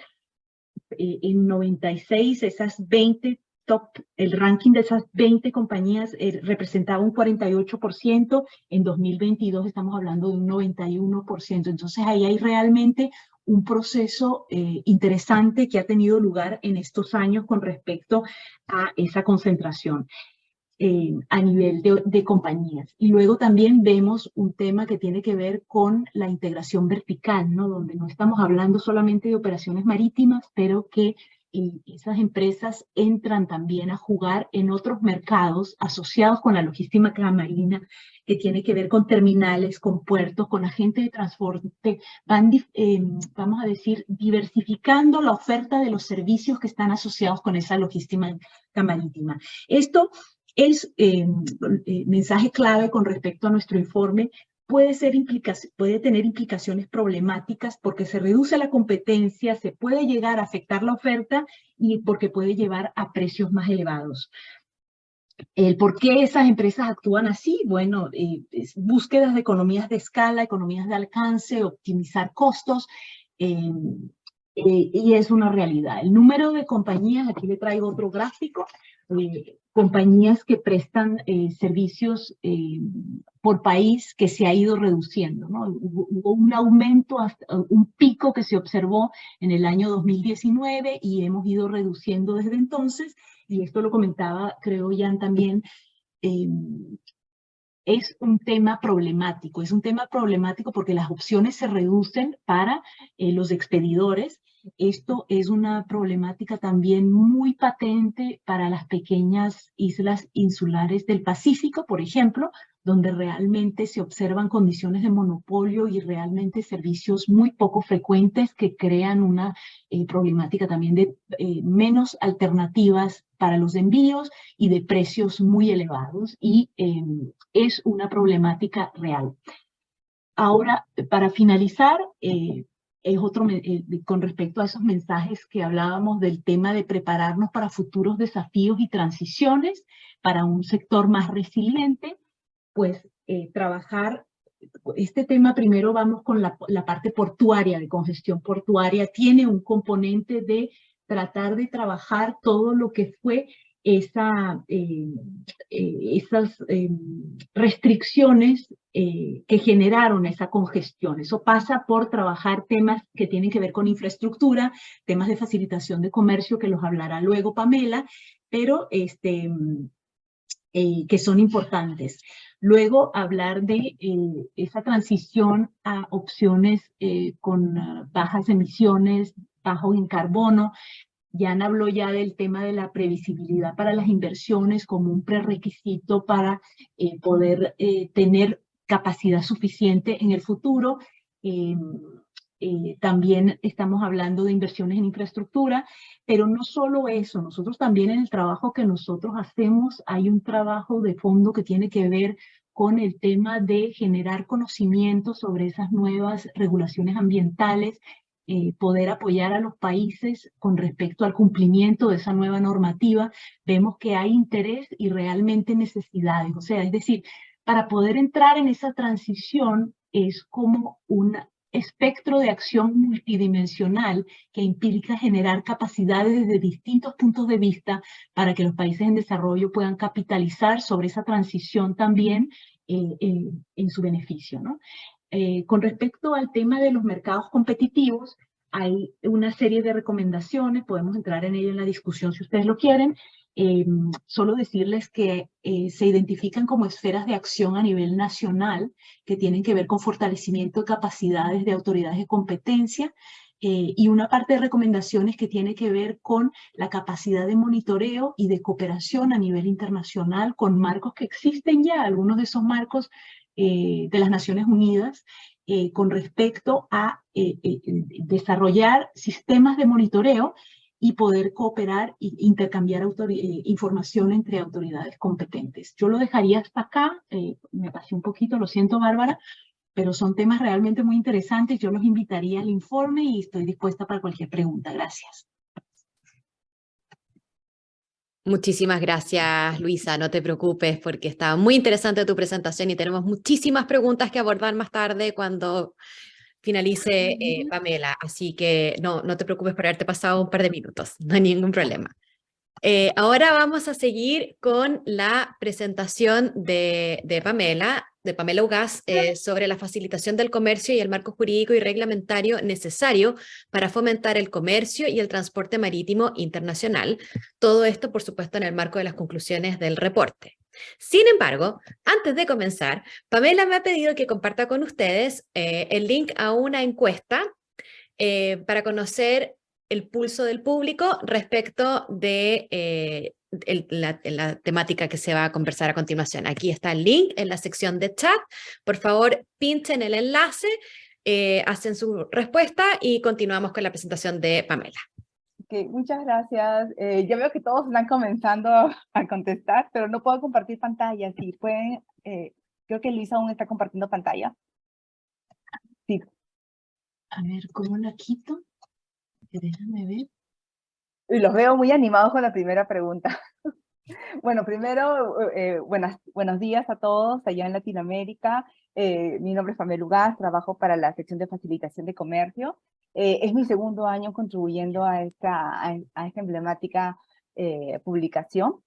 en 96 esas 20 top, el ranking de esas 20 compañías representaba un 48%, en 2022 estamos hablando de un 91%. Entonces ahí hay realmente un proceso interesante que ha tenido lugar en estos años con respecto a esa concentración a nivel de compañías. Y luego también vemos un tema que tiene que ver con la integración vertical, ¿no? Donde no estamos hablando solamente de operaciones marítimas, pero que esas empresas entran también a jugar en otros mercados asociados con la logística marina, que tiene que ver con terminales, con puertos, con agentes de transporte. Van, vamos a decir, diversificando la oferta de los servicios que están asociados con esa logística marítima. Esto es mensaje clave con respecto a nuestro informe. Puede tener implicaciones problemáticas porque se reduce la competencia, se puede llegar a afectar la oferta y porque puede llevar a precios más elevados. ¿El por qué esas empresas actúan así? Bueno, búsquedas de economías de escala, economías de alcance, optimizar costos, y es una realidad. El número de compañías, aquí le traigo otro gráfico, compañías que prestan servicios por país que se ha ido reduciendo, ¿no? Hubo un aumento, hasta un pico que se observó en el año 2019 y hemos ido reduciendo desde entonces, y esto lo comentaba, creo, Jan también. Es un tema problemático porque las opciones se reducen para los expedidores. Esto es una problemática también muy patente para las pequeñas islas insulares del Pacífico, por ejemplo, donde realmente se observan condiciones de monopolio y realmente servicios muy poco frecuentes que crean una problemática también de menos alternativas para los envíos y de precios muy elevados, y es una problemática real. Ahora, para finalizar, es otro, con respecto a esos mensajes que hablábamos del tema de prepararnos para futuros desafíos y transiciones, para un sector más resiliente, pues trabajar este tema. Primero vamos con la parte portuaria, de congestión portuaria. Tiene un componente de tratar de trabajar todo lo que fue esas restricciones que generaron esa congestión. Eso pasa por trabajar temas que tienen que ver con infraestructura, temas de facilitación de comercio, que los hablará luego Pamela, pero que son importantes. Luego, hablar de esa transición a opciones con bajas emisiones, bajo en carbono. Jan habló ya del tema de la previsibilidad para las inversiones como un prerequisito para poder tener capacidad suficiente en el futuro. También estamos hablando de inversiones en infraestructura, pero no solo eso. Nosotros también, en el trabajo que nosotros hacemos, hay un trabajo de fondo que tiene que ver con el tema de generar conocimiento sobre esas nuevas regulaciones ambientales, poder apoyar a los países con respecto al cumplimiento de esa nueva normativa. Vemos que hay interés y realmente necesidades. O sea, es decir, para poder entrar en esa transición es como un espectro de acción multidimensional que implica generar capacidades desde distintos puntos de vista para que los países en desarrollo puedan capitalizar sobre esa transición también en su beneficio, ¿no? Con respecto al tema de los mercados competitivos, hay una serie de recomendaciones, podemos entrar en ello en la discusión si ustedes lo quieren. Solo decirles que se identifican como esferas de acción a nivel nacional que tienen que ver con fortalecimiento de capacidades de autoridades de competencia, y una parte de recomendaciones que tiene que ver con la capacidad de monitoreo y de cooperación a nivel internacional con marcos que existen ya, algunos de esos marcos de las Naciones Unidas, con respecto a desarrollar sistemas de monitoreo y poder cooperar e intercambiar información entre autoridades competentes. Yo lo dejaría hasta acá, me pasé un poquito, lo siento, Bárbara, pero son temas realmente muy interesantes. Yo los invitaría al informe y estoy dispuesta para cualquier pregunta. Gracias. Muchísimas gracias, Luisa, no te preocupes porque estaba muy interesante tu presentación y tenemos muchísimas preguntas que abordar más tarde cuando finalice Pamela, así que no te preocupes por haberte pasado un par de minutos, no hay ningún problema. Ahora vamos a seguir con la presentación de Pamela Ugaz, sobre la facilitación del comercio y el marco jurídico y reglamentario necesario para fomentar el comercio y el transporte marítimo internacional. Todo esto, por supuesto, en el marco de las conclusiones del reporte. Sin embargo, antes de comenzar, Pamela me ha pedido que comparta con ustedes el link a una encuesta para conocer el pulso del público respecto de la temática que se va a conversar a continuación. Aquí está el link en la sección de chat. Por favor, pinchen el enlace, hacen su respuesta y continuamos con la presentación de Pamela. Okay, muchas gracias. Yo veo que todos están comenzando a contestar, pero no puedo compartir pantalla. Si pueden, creo que Luisa aún está compartiendo pantalla. Sí. A ver, ¿cómo la quito? Déjame ver. Y los veo muy animados con la primera pregunta. Bueno, primero, buenos días a todos allá en Latinoamérica. Mi nombre es Pamela Ugaz, trabajo para la sección de facilitación de comercio. Es mi segundo año contribuyendo a esta emblemática publicación.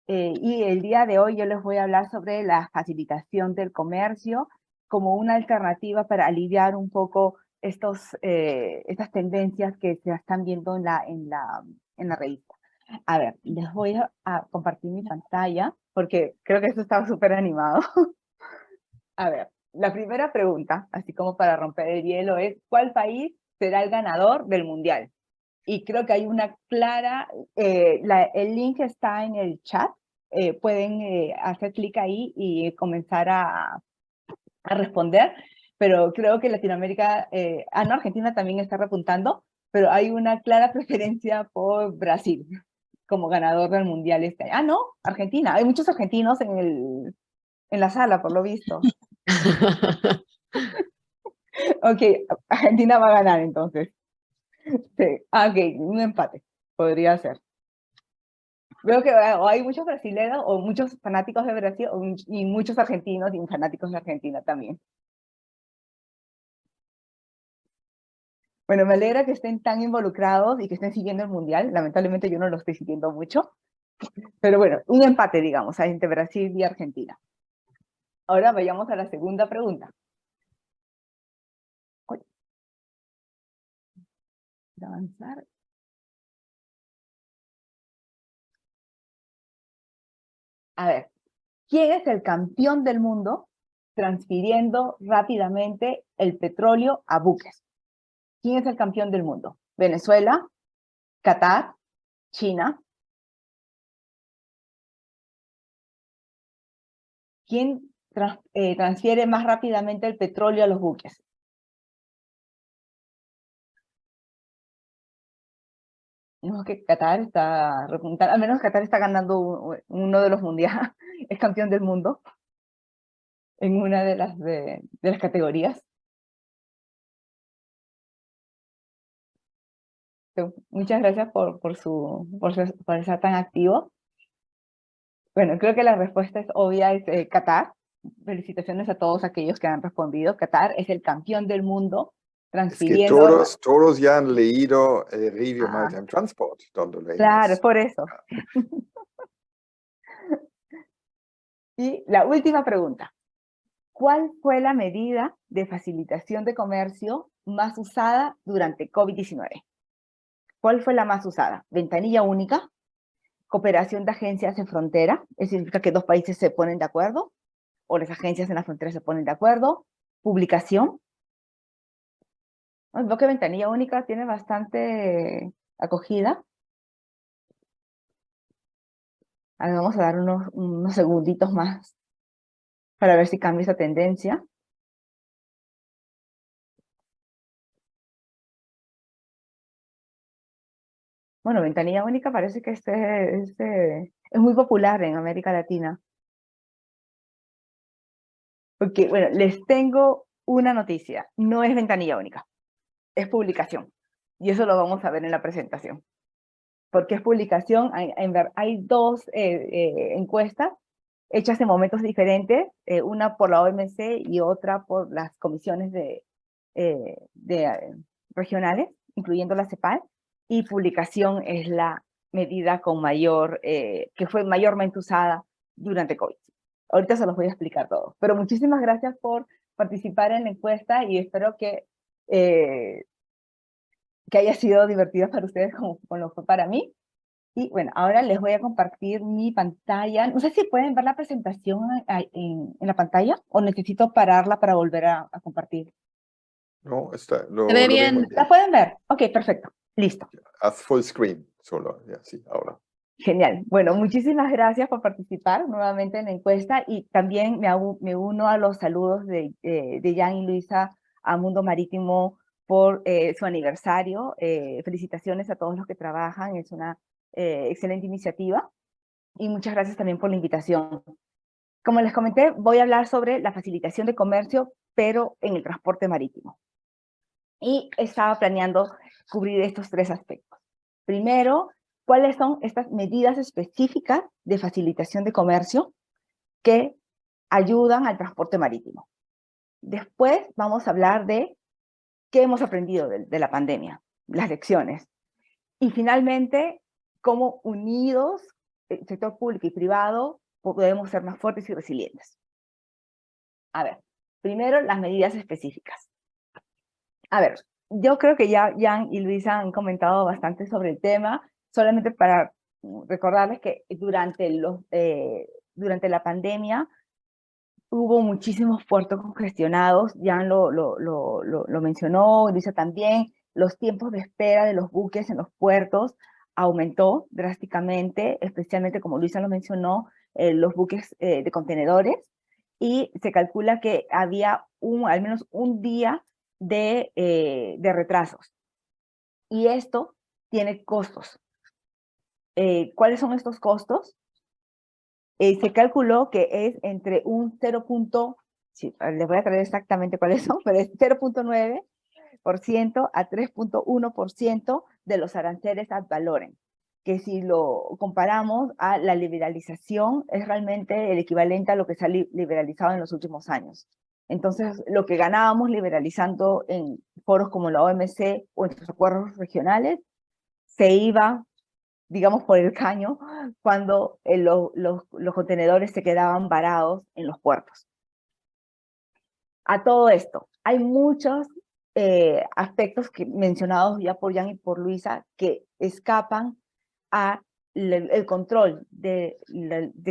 Y el día de hoy yo les voy a hablar sobre la facilitación del comercio como una alternativa para aliviar un poco estas tendencias que se están viendo en la revista. A ver, les voy a compartir mi pantalla, porque creo que esto está súper animado. A ver, la primera pregunta, así como para romper el hielo, es ¿cuál país será el ganador del mundial? Y creo que hay una clara, el link está en el chat, pueden hacer clic ahí y comenzar a responder, pero creo que Latinoamérica, no, Argentina también está repuntando, pero hay una clara preferencia por Brasil como ganador del mundial este año. Ah, no, Argentina. Hay muchos argentinos en la sala, por lo visto. Ok, Argentina va a ganar entonces. Sí. Ah, ok, un empate, podría ser. Veo que hay muchos brasileños o muchos fanáticos de Brasil y muchos argentinos y fanáticos de Argentina también. Bueno, me alegra que estén tan involucrados y que estén siguiendo el mundial. Lamentablemente yo no lo estoy siguiendo mucho. Pero bueno, un empate, digamos, entre Brasil y Argentina. Ahora vayamos a la segunda pregunta. Voy a avanzar. A ver, ¿quién es el campeón del mundo transfiriendo rápidamente el petróleo a buques? ¿Quién es el campeón del mundo? ¿Venezuela? ¿Qatar? ¿China? ¿Quién transfiere más rápidamente el petróleo a los buques? Vemos que Qatar está repuntando, al menos Qatar está ganando uno de los mundiales, es campeón del mundo en una de las categorías. Muchas gracias por estar tan activo. Bueno, creo que la respuesta es obvia, es Qatar. Felicitaciones a todos aquellos que han respondido. Qatar es el campeón del mundo transfiriendo... Es que todos ya han leído Review Maritime Transport, donde leímos. Claro, es por eso. Y la última pregunta. ¿Cuál fue la medida de facilitación de comercio más usada durante COVID-19? ¿Cuál fue la más usada? ¿Ventanilla única? ¿Cooperación de agencias en frontera? ¿Eso significa que dos países se ponen de acuerdo? ¿O las agencias en la frontera se ponen de acuerdo? ¿Publicación? Veo que ventanilla única tiene bastante acogida. Ahora vamos a dar unos segunditos más para ver si cambia esa tendencia. Bueno, ventanilla única parece que es muy popular en América Latina. Porque, bueno, les tengo una noticia. No es ventanilla única, es publicación. Y eso lo vamos a ver en la presentación. Porque es publicación, hay dos encuestas hechas en momentos diferentes, una por la OMC y otra por las comisiones de regionales, incluyendo la CEPAL, y publicación es la medida con mayor, que fue mayormente usada durante COVID. Ahorita se los voy a explicar todo, pero muchísimas gracias por participar en la encuesta y espero que haya sido divertido para ustedes como lo fue para mí. Y bueno, ahora les voy a compartir mi pantalla. No sé si pueden ver la presentación en la pantalla o necesito pararla para volver a compartir. No, lo Se ve lo vemos bien. bien. ¿La pueden ver? Ok, perfecto. Listo. Haz full screen, solo, ya, sí, ahora. Genial. Bueno, muchísimas gracias por participar nuevamente en la encuesta y también me uno a los saludos de Jan y Luisa a Mundo Marítimo por su aniversario. Felicitaciones a todos los que trabajan, es una excelente iniciativa y muchas gracias también por la invitación. Como les comenté, voy a hablar sobre la facilitación de comercio, pero en el transporte marítimo. Y estaba planeando cubrir estos tres aspectos. Primero, ¿cuáles son estas medidas específicas de facilitación de comercio que ayudan al transporte marítimo? Después vamos a hablar de qué hemos aprendido de la pandemia, las lecciones. Y finalmente, cómo unidos, el sector público y privado, podemos ser más fuertes y resilientes. A ver, primero las medidas específicas. A ver, yo creo que ya Jan y Luisa han comentado bastante sobre el tema, solamente para recordarles que durante la pandemia hubo muchísimos puertos congestionados, Jan lo mencionó, Luisa también, los tiempos de espera de los buques en los puertos aumentó drásticamente, especialmente como Luisa lo mencionó, los buques de contenedores, y se calcula que había al menos un día de retrasos. Y esto tiene costos. ¿Cuáles son estos costos? Se calculó que es entre un 0. Sí, les voy a traer exactamente cuáles son, pero es 0.9% a 3.1% de los aranceles ad valorem, que si lo comparamos a la liberalización es realmente el equivalente a lo que se ha liberalizado en los últimos años. Entonces, lo que ganábamos liberalizando en foros como la OMC o en sus acuerdos regionales, se iba, digamos, por el caño cuando los contenedores se quedaban varados en los puertos. A todo esto, hay muchos aspectos mencionados ya por Jan y por Luisa que escapan al control del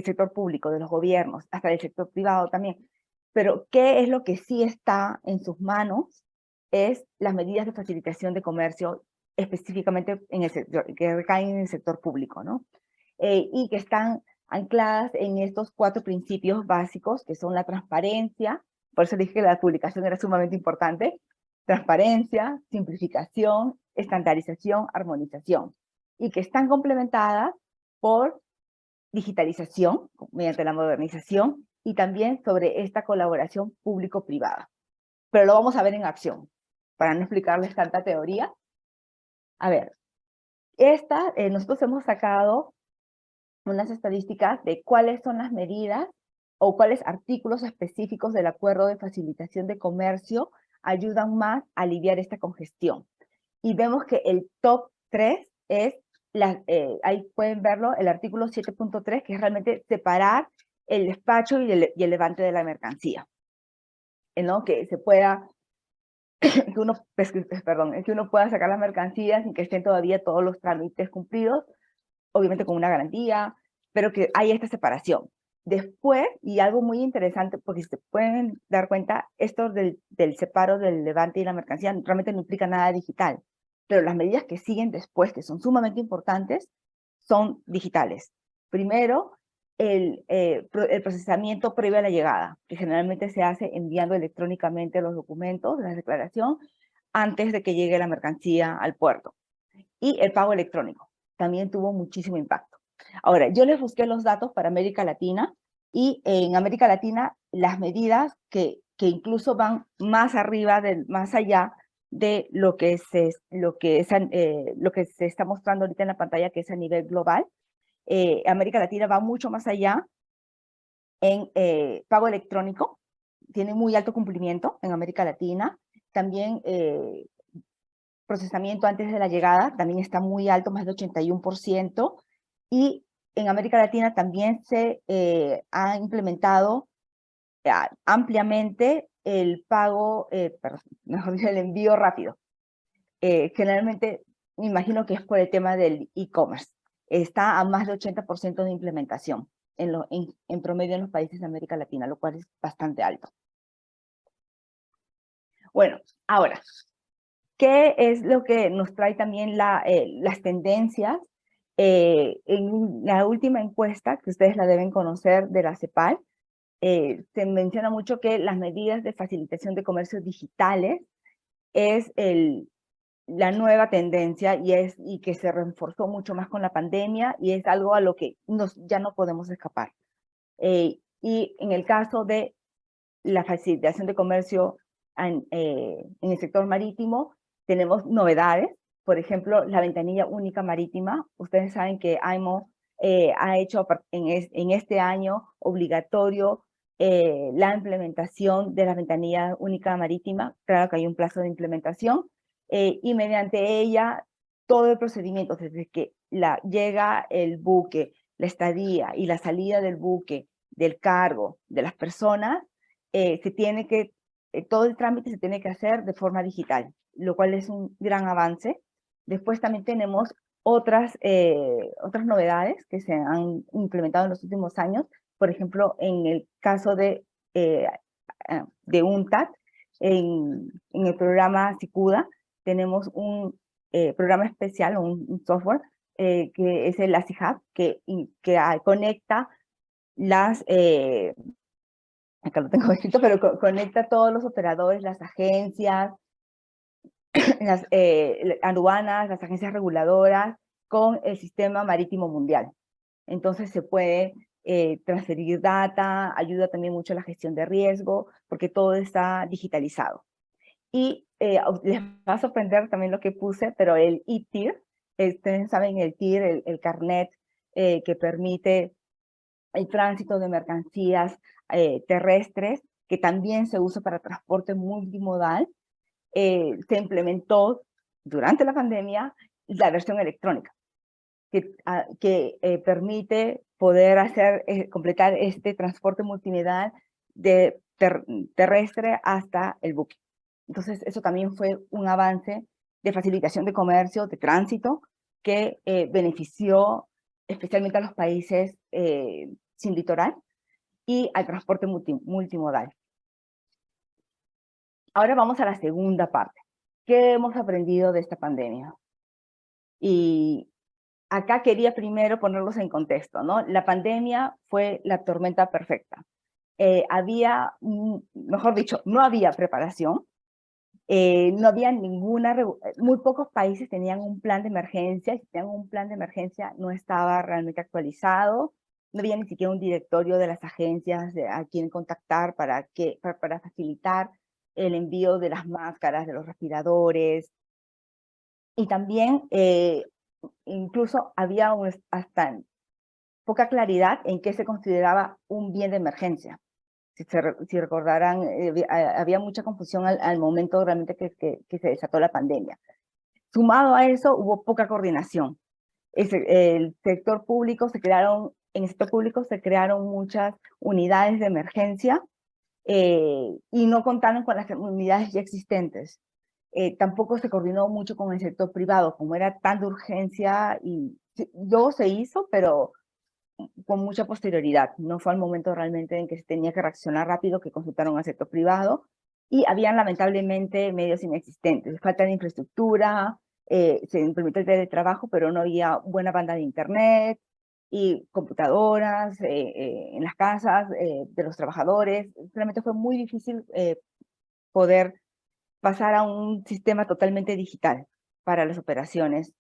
sector público, de los gobiernos, hasta del sector privado también. Pero ¿qué es lo que sí está en sus manos? Es las medidas de facilitación de comercio, específicamente en el sector, que recaen en el sector público, ¿no? Y que están ancladas en estos 4 principios básicos, que son la transparencia, por eso dije que la publicación era sumamente importante, transparencia, simplificación, estandarización, armonización, y que están complementadas por digitalización, mediante la modernización, y también sobre esta colaboración público-privada. Pero lo vamos a ver en acción, para no explicarles tanta teoría. A ver, nosotros hemos sacado unas estadísticas de cuáles son las medidas o cuáles artículos específicos del Acuerdo de Facilitación de Comercio ayudan más a aliviar esta congestión. Y vemos que el top 3 es, ahí pueden verlo, el artículo 7.3, que es realmente separar el despacho y el levante de la mercancía. ¿No? Que se pueda, que uno pueda sacar las mercancías sin que estén todavía todos los trámites cumplidos, obviamente con una garantía, pero que hay esta separación. Después, y algo muy interesante, porque si se pueden dar cuenta, esto del separo del levante y la mercancía realmente no implica nada digital, pero las medidas que siguen después, que son sumamente importantes, son digitales. Primero, el procesamiento previo a la llegada, que generalmente se hace enviando electrónicamente los documentos, la declaración, antes de que llegue la mercancía al puerto. Y el pago electrónico también tuvo muchísimo impacto. Ahora, yo les busqué los datos para América Latina, y en América Latina las medidas que incluso van más arriba, más allá de lo que se está mostrando ahorita en la pantalla, que es a nivel global. América Latina va mucho más allá en pago electrónico, tiene muy alto cumplimiento en América Latina. también procesamiento antes de la llegada, también está muy alto, más de 81%, y en América Latina también se ha implementado ampliamente el pago, mejor dicho, el envío rápido. Generalmente, me imagino que es por el tema del e-commerce. Está a más de 80% de implementación en promedio en los países de América Latina, lo cual es bastante alto. Bueno, ahora, ¿qué es lo que nos trae también las tendencias? En la última encuesta, que ustedes la deben conocer, de la CEPAL, se menciona mucho que las medidas de facilitación de comercios digitales es la nueva tendencia y que se reforzó mucho más con la pandemia, y es algo a lo que ya no podemos escapar. Y en el caso de la facilitación de comercio en el sector marítimo, tenemos novedades. Por ejemplo, la ventanilla única marítima. Ustedes saben que AIMO ha hecho en este año obligatorio la implementación de la ventanilla única marítima. Claro que hay un plazo de implementación, y mediante ella todo el procedimiento, desde que llega el buque, la estadía y la salida del buque, del cargo, de las personas, todo el trámite se tiene que hacer de forma digital, lo cual es un gran avance. Después también tenemos otras novedades que se han implementado en los últimos años. Por ejemplo, en el caso de UNTAD, en el programa SICUDA, tenemos un programa especial, un software, que es el ASIHub, que conecta acá lo tengo escrito, pero conecta a todos los operadores, las agencias, las aduanas, las agencias reguladoras, con el sistema marítimo mundial. Entonces se puede transferir data, ayuda también mucho a la gestión de riesgo, porque todo está digitalizado. Y les va a sorprender también lo que puse, pero el e-TIR, ustedes saben, el TIR, el carnet que permite el tránsito de mercancías terrestres, que también se usa para transporte multimodal. Se implementó durante la pandemia la versión electrónica, que permite poder completar este transporte multimodal terrestre hasta el buque. Entonces, eso también fue un avance de facilitación de comercio, de tránsito, que benefició especialmente a los países sin litoral y al transporte multimodal. Ahora vamos a la segunda parte. ¿Qué hemos aprendido de esta pandemia? Y acá quería primero ponerlos en contexto, ¿no? La pandemia fue la tormenta perfecta. Mejor dicho, no había preparación. No había muy pocos países tenían un plan de emergencia, y si tenían un plan de emergencia no estaba realmente actualizado, no había ni siquiera un directorio de las agencias a quien contactar para facilitar el envío de las máscaras, de los respiradores, y también incluso había hasta poca claridad en qué se consideraba un bien de emergencia. Si recordarán, había mucha confusión al momento realmente que se desató la pandemia. Sumado a eso, hubo poca coordinación. En el sector público se crearon muchas unidades de emergencia y no contaron con las unidades ya existentes. Tampoco se coordinó mucho con el sector privado, como era tanta urgencia, y luego se hizo, pero con mucha posterioridad. No fue al momento realmente en que se tenía que reaccionar rápido que consultaron al sector privado, y habían lamentablemente medios inexistentes, falta de infraestructura, se implementó el teletrabajo, pero no había buena banda de internet y computadoras en las casas de los trabajadores. Realmente fue muy difícil poder pasar a un sistema totalmente digital para las operaciones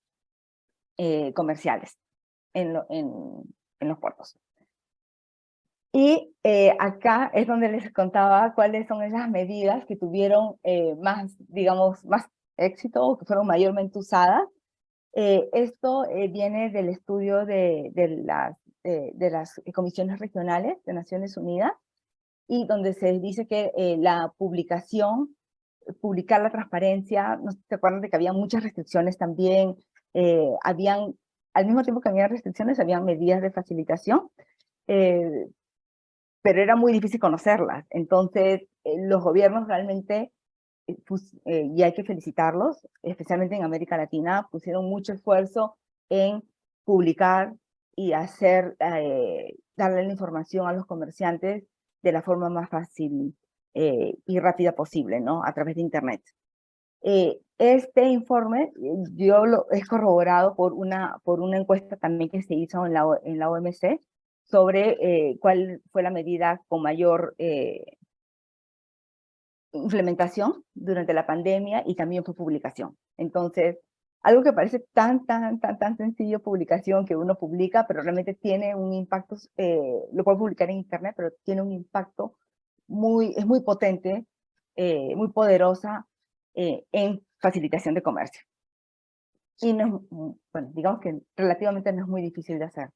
comerciales en los puertos. Y acá es donde les contaba cuáles son esas medidas que tuvieron más éxito, o que fueron mayormente usadas. Esto viene del estudio de las comisiones regionales de Naciones Unidas, y donde se dice que la publicación publicar la transparencia. ¿No se acuerdan de que había muchas restricciones también? Al mismo tiempo que había restricciones, había medidas de facilitación, pero era muy difícil conocerlas. Entonces, los gobiernos realmente, y hay que felicitarlos, especialmente en América Latina, pusieron mucho esfuerzo en publicar y darle la información a los comerciantes de la forma más fácil y rápida posible, ¿no? A través de Internet. Este informe yo lo he corroborado por una encuesta también que se hizo en la OMC sobre cuál fue la medida con mayor implementación durante la pandemia, y también fue publicación. Entonces, algo que parece tan sencillo, publicación, que uno publica, pero realmente tiene un impacto, lo puede publicar en Internet, pero tiene un impacto es muy potente, muy poderosa en facilitación de comercio. Y no, bueno, digamos que relativamente no es muy difícil de hacer.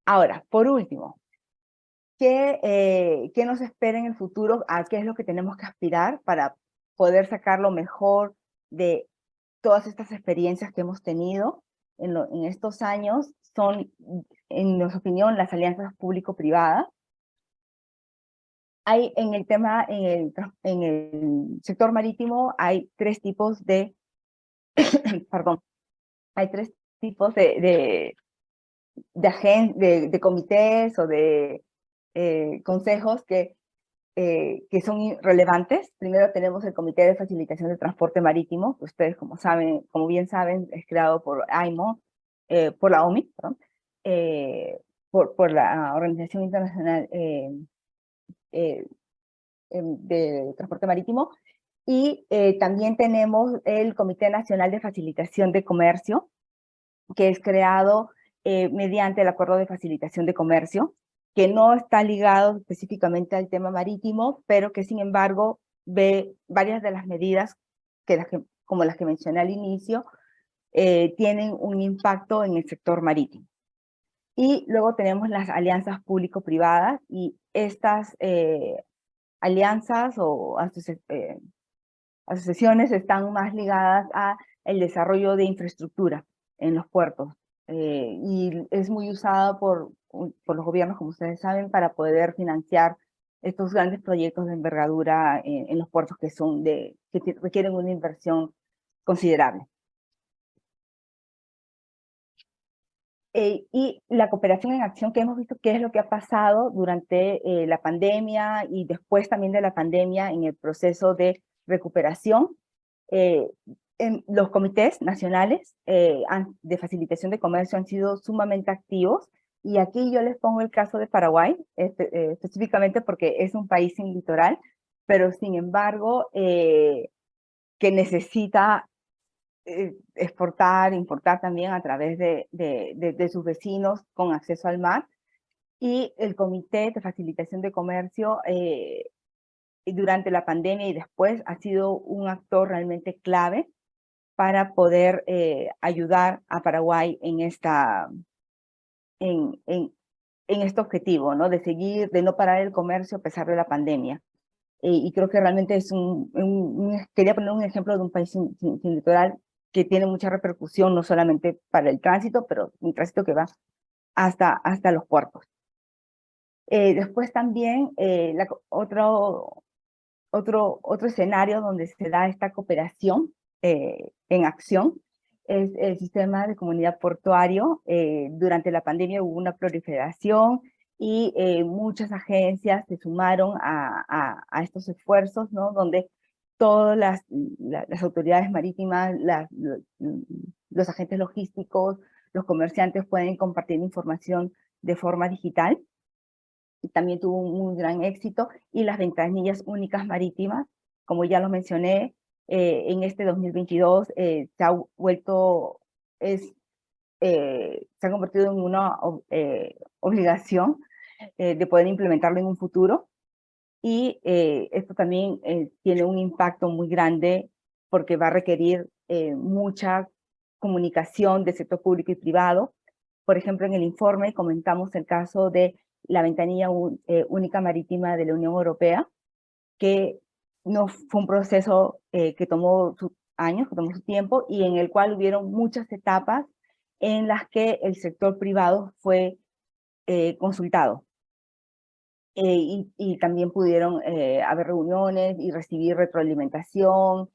Ahora, por último, ¿qué nos espera en el futuro? ¿A qué es lo que tenemos que aspirar para poder sacar lo mejor de todas estas experiencias que hemos tenido en estos años? Son, en nuestra opinión, las alianzas público-privadas. Hay en el tema, en el sector marítimo, hay tres tipos de, perdón, hay tres tipos de comités o de consejos que son relevantes. Primero tenemos el Comité de Facilitación de Transporte Marítimo, que ustedes, como bien saben, es creado por AIMO, por la OMI, perdón, por la Organización Internacional de Transporte Marítimo. Y también tenemos el Comité Nacional de Facilitación de Comercio, que es creado mediante el Acuerdo de Facilitación de Comercio, que no está ligado específicamente al tema marítimo, pero que sin embargo ve varias de las medidas, como las que mencioné al inicio, tienen un impacto en el sector marítimo. Y luego tenemos las alianzas público-privadas, y estas alianzas o asociaciones están más ligadas al desarrollo de infraestructura en los puertos. Y es muy usada por los gobiernos, como ustedes saben, para poder financiar estos grandes proyectos de envergadura en los puertos que requieren una inversión considerable. Y la cooperación en acción, que hemos visto qué es lo que ha pasado durante la pandemia y después también de la pandemia en el proceso de recuperación. Los comités nacionales de facilitación de comercio han sido sumamente activos, y aquí yo les pongo el caso de Paraguay, específicamente porque es un país sin litoral, pero sin embargo que necesita exportar, importar también a través de sus vecinos con acceso al mar. Y el Comité de Facilitación de Comercio durante la pandemia y después ha sido un actor realmente clave para poder ayudar a Paraguay en este objetivo, ¿no? De no parar el comercio a pesar de la pandemia. Y creo que realmente es quería poner un ejemplo de un país sin litoral que tiene mucha repercusión, no solamente para el tránsito, pero un tránsito que va hasta los puertos. Después también otro escenario donde se da esta cooperación en acción es el sistema de comunidad portuario. Durante la pandemia hubo una proliferación y muchas agencias se sumaron a estos esfuerzos, ¿no? Donde todas las autoridades marítimas, los agentes logísticos, los comerciantes pueden compartir información de forma digital. Y también tuvo un muy gran éxito. Y las ventanillas únicas marítimas, como ya lo mencioné, en este 2022 se ha convertido en una obligación de poder implementarlo en un futuro. Y esto también tiene un impacto muy grande porque va a requerir mucha comunicación del sector público y privado. Por ejemplo, en el informe comentamos el caso de la ventanilla única marítima de la Unión Europea, que no fue un proceso que tomó sus años, que tomó su tiempo, y en el cual hubieron muchas etapas en las que el sector privado fue consultado. Y también pudieron haber reuniones y recibir retroalimentación,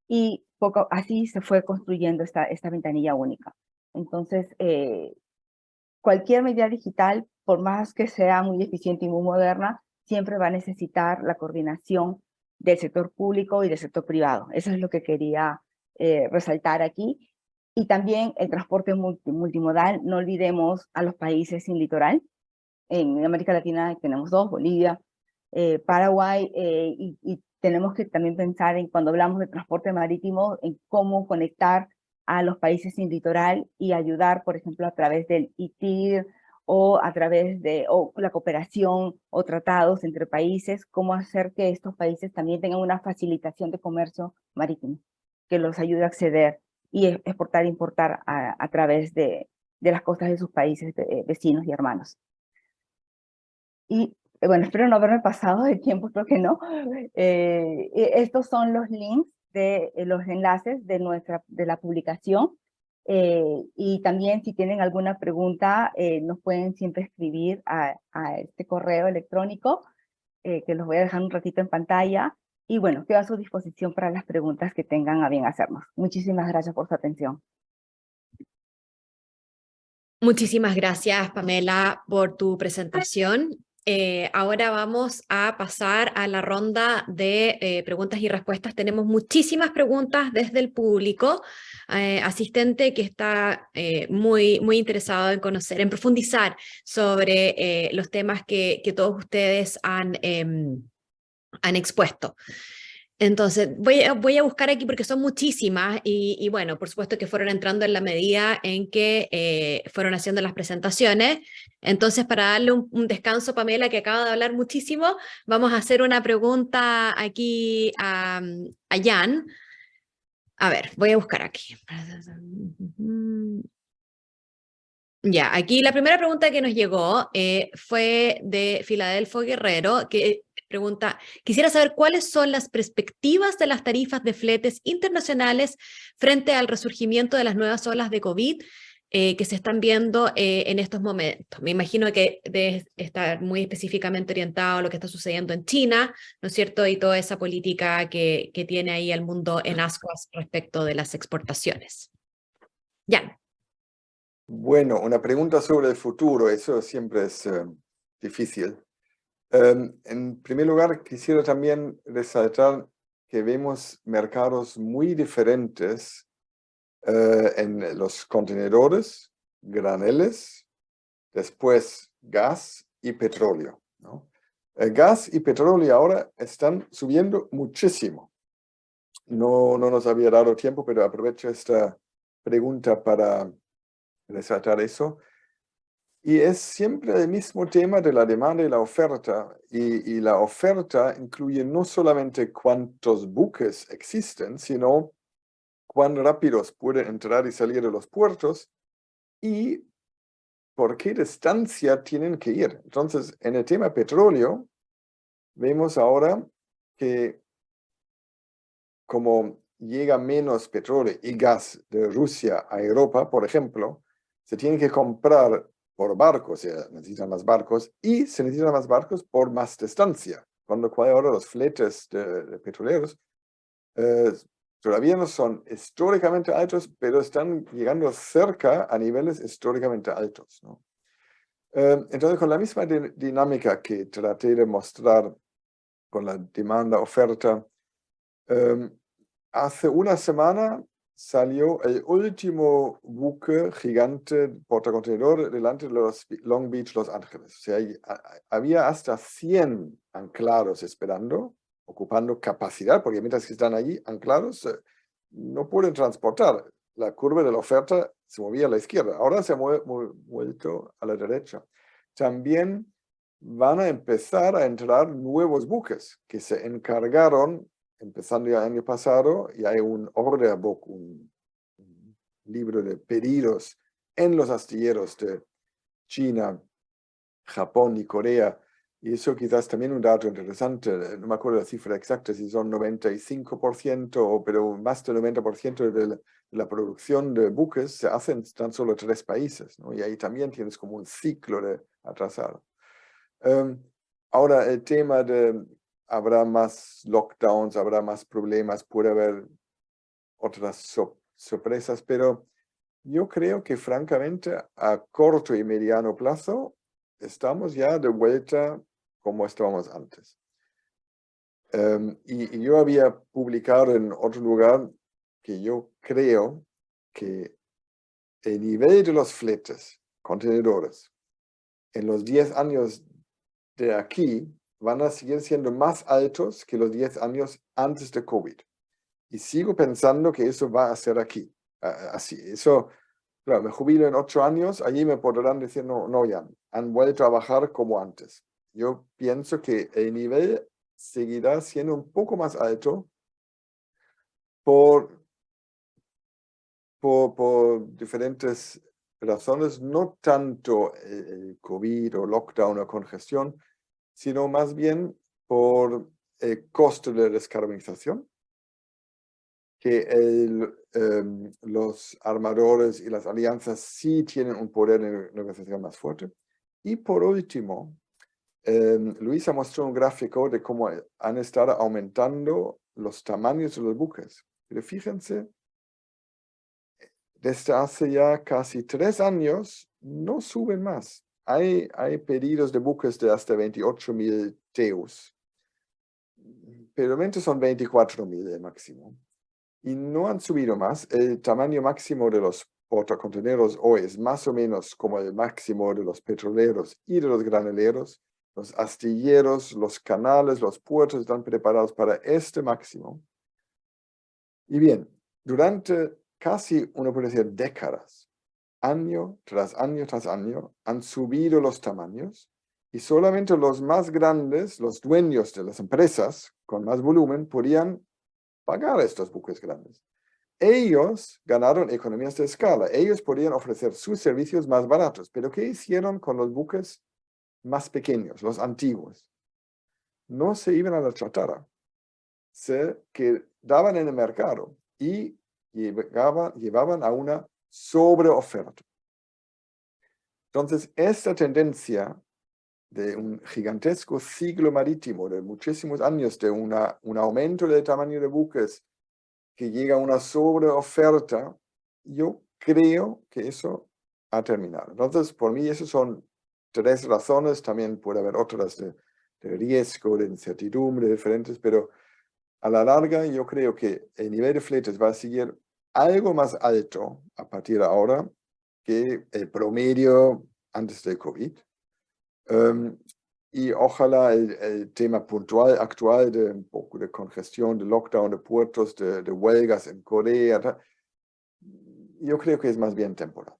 y así se fue construyendo esta ventanilla única. Entonces, cualquier medida digital, por más que sea muy eficiente y muy moderna, siempre va a necesitar la coordinación del sector público y del sector privado. Eso es lo que quería resaltar aquí. Y también el transporte multimodal. No olvidemos a los países sin litoral. En América Latina tenemos dos, Bolivia, Paraguay, y tenemos que también pensar en, cuando hablamos de transporte marítimo, en cómo conectar a los países sin litoral y ayudar, por ejemplo, a través del ITIR o a través de la cooperación o tratados entre países, cómo hacer que estos países también tengan una facilitación de comercio marítimo, que los ayude a acceder y exportar e importar a través de las costas de sus países vecinos y hermanos. Y bueno, espero no haberme pasado de tiempo, creo que no. Estos son los links de los enlaces de la publicación. Y también, si tienen alguna pregunta, nos pueden siempre escribir a este correo electrónico, que los voy a dejar un ratito en pantalla. Y bueno, quedo a su disposición para las preguntas que tengan a bien hacernos. Muchísimas gracias por su atención. Muchísimas gracias, Pamela, por tu presentación. Ahora vamos a pasar a la ronda de preguntas y respuestas. Tenemos muchísimas preguntas desde el público, asistente que está muy interesado en conocer, en profundizar sobre los temas que todos ustedes han expuesto. Entonces, voy a buscar aquí porque son muchísimas y bueno, por supuesto que fueron entrando en la medida en que fueron haciendo las presentaciones. Entonces, para darle un descanso a Pamela, que acaba de hablar muchísimo, vamos a hacer una pregunta aquí a Jan. A ver, voy a buscar aquí. Ya, aquí la primera pregunta que nos llegó fue de Filadelfo Guerrero, que pregunta: quisiera saber cuáles son las perspectivas de las tarifas de fletes internacionales frente al resurgimiento de las nuevas olas de COVID que se están viendo en estos momentos. Me imagino que debe estar muy específicamente orientado a lo que está sucediendo en China, ¿no es cierto? Y toda esa política que tiene ahí el mundo en ascuas respecto de las exportaciones. Ya. Bueno, una pregunta sobre el futuro, eso siempre es difícil. En primer lugar, quisiera también resaltar que vemos mercados muy diferentes en los contenedores, graneles, después gas y petróleo, ¿no? Gas y petróleo ahora están subiendo muchísimo. No nos había dado tiempo, pero aprovecho esta pregunta para resaltar eso. Y es siempre el mismo tema de la demanda y la oferta. Y la oferta incluye no solamente cuántos buques existen, sino cuán rápidos pueden entrar y salir de los puertos y por qué distancia tienen que ir. Entonces, en el tema petróleo, vemos ahora que como llega menos petróleo y gas de Rusia a Europa, por ejemplo, se tienen que comprar por barcos, se necesitan más barcos, y se necesitan más barcos por más distancia, con lo cual ahora los fletes de petroleros todavía no son históricamente altos, pero están llegando cerca a niveles históricamente altos, ¿no? Entonces, con la misma dinámica que traté de mostrar con la demanda-oferta, hace una semana salió el último buque gigante portacontenedor delante de los Long Beach, Los Ángeles. O sea, había hasta 100 anclados esperando, ocupando capacidad, porque mientras que están allí anclados, no pueden transportar. La curva de la oferta se movía a la izquierda. Ahora se ha vuelto a la derecha. También van a empezar a entrar nuevos buques que se encargaron empezando ya el año pasado, y hay un order book, un libro de pedidos en los astilleros de China, Japón y Corea Y eso quizás también un dato interesante, no me acuerdo la cifra exacta, si son 95%, pero más del 90% de la producción de buques se hace en tan solo 3 países, ¿no? Y ahí también tienes como un ciclo de atrasado. Ahora, el tema de habrá más lockdowns, habrá más problemas, puede haber otras sorpresas, pero yo creo que francamente a corto y mediano plazo estamos ya de vuelta como estábamos antes. Y yo había publicado en otro lugar que yo creo que el nivel de los fletes, contenedores, en los 10 años de aquí van a seguir siendo más altos que los 10 años antes de COVID. Y sigo pensando que eso va a ser aquí. Así, eso, claro, me jubilo en 8 años, allí me podrán decir, no, ya, han vuelto a bajar como antes. Yo pienso que el nivel seguirá siendo un poco más alto por diferentes razones, no tanto el COVID o lockdown o congestión, sino más bien por el costo de descarbonización, que los armadores y las alianzas sí tienen un poder de negociación más fuerte. Y por último, Luisa mostró un gráfico de cómo han estado aumentando los tamaños de los buques. Pero fíjense, desde hace ya casi 3 años no suben más. Hay pedidos de buques de hasta 28.000 TEUs. Pero realmente son 24.000 el máximo. Y no han subido más. El tamaño máximo de los portaconteneros hoy es más o menos como el máximo de los petroleros y de los granuleros. Los astilleros, los canales, los puertos están preparados para este máximo. Y bien, durante casi, uno puede decir, décadas, año tras año tras año, han subido los tamaños y solamente los más grandes, los dueños de las empresas con más volumen, podían pagar estos buques grandes. Ellos ganaron economías de escala. Ellos podían ofrecer sus servicios más baratos. Pero ¿qué hicieron con los buques más pequeños, los antiguos? No se iban a la chatarra. Se quedaban en el mercado y llevaban a una sobreoferta. Entonces, esta tendencia de un gigantesco ciclo marítimo de muchísimos años, de un aumento del tamaño de buques que llega a una sobreoferta, yo creo que eso ha terminado. Entonces, por mí, esas son 3 razones. También puede haber otras de riesgo, de incertidumbre, diferentes, pero a la larga yo creo que el nivel de fletes va a seguir algo más alto a partir de ahora que el promedio antes del COVID. Y ojalá el tema puntual, actual, de un poco de congestión, de lockdown de puertos, de huelgas en Corea, yo creo que es más bien temporal.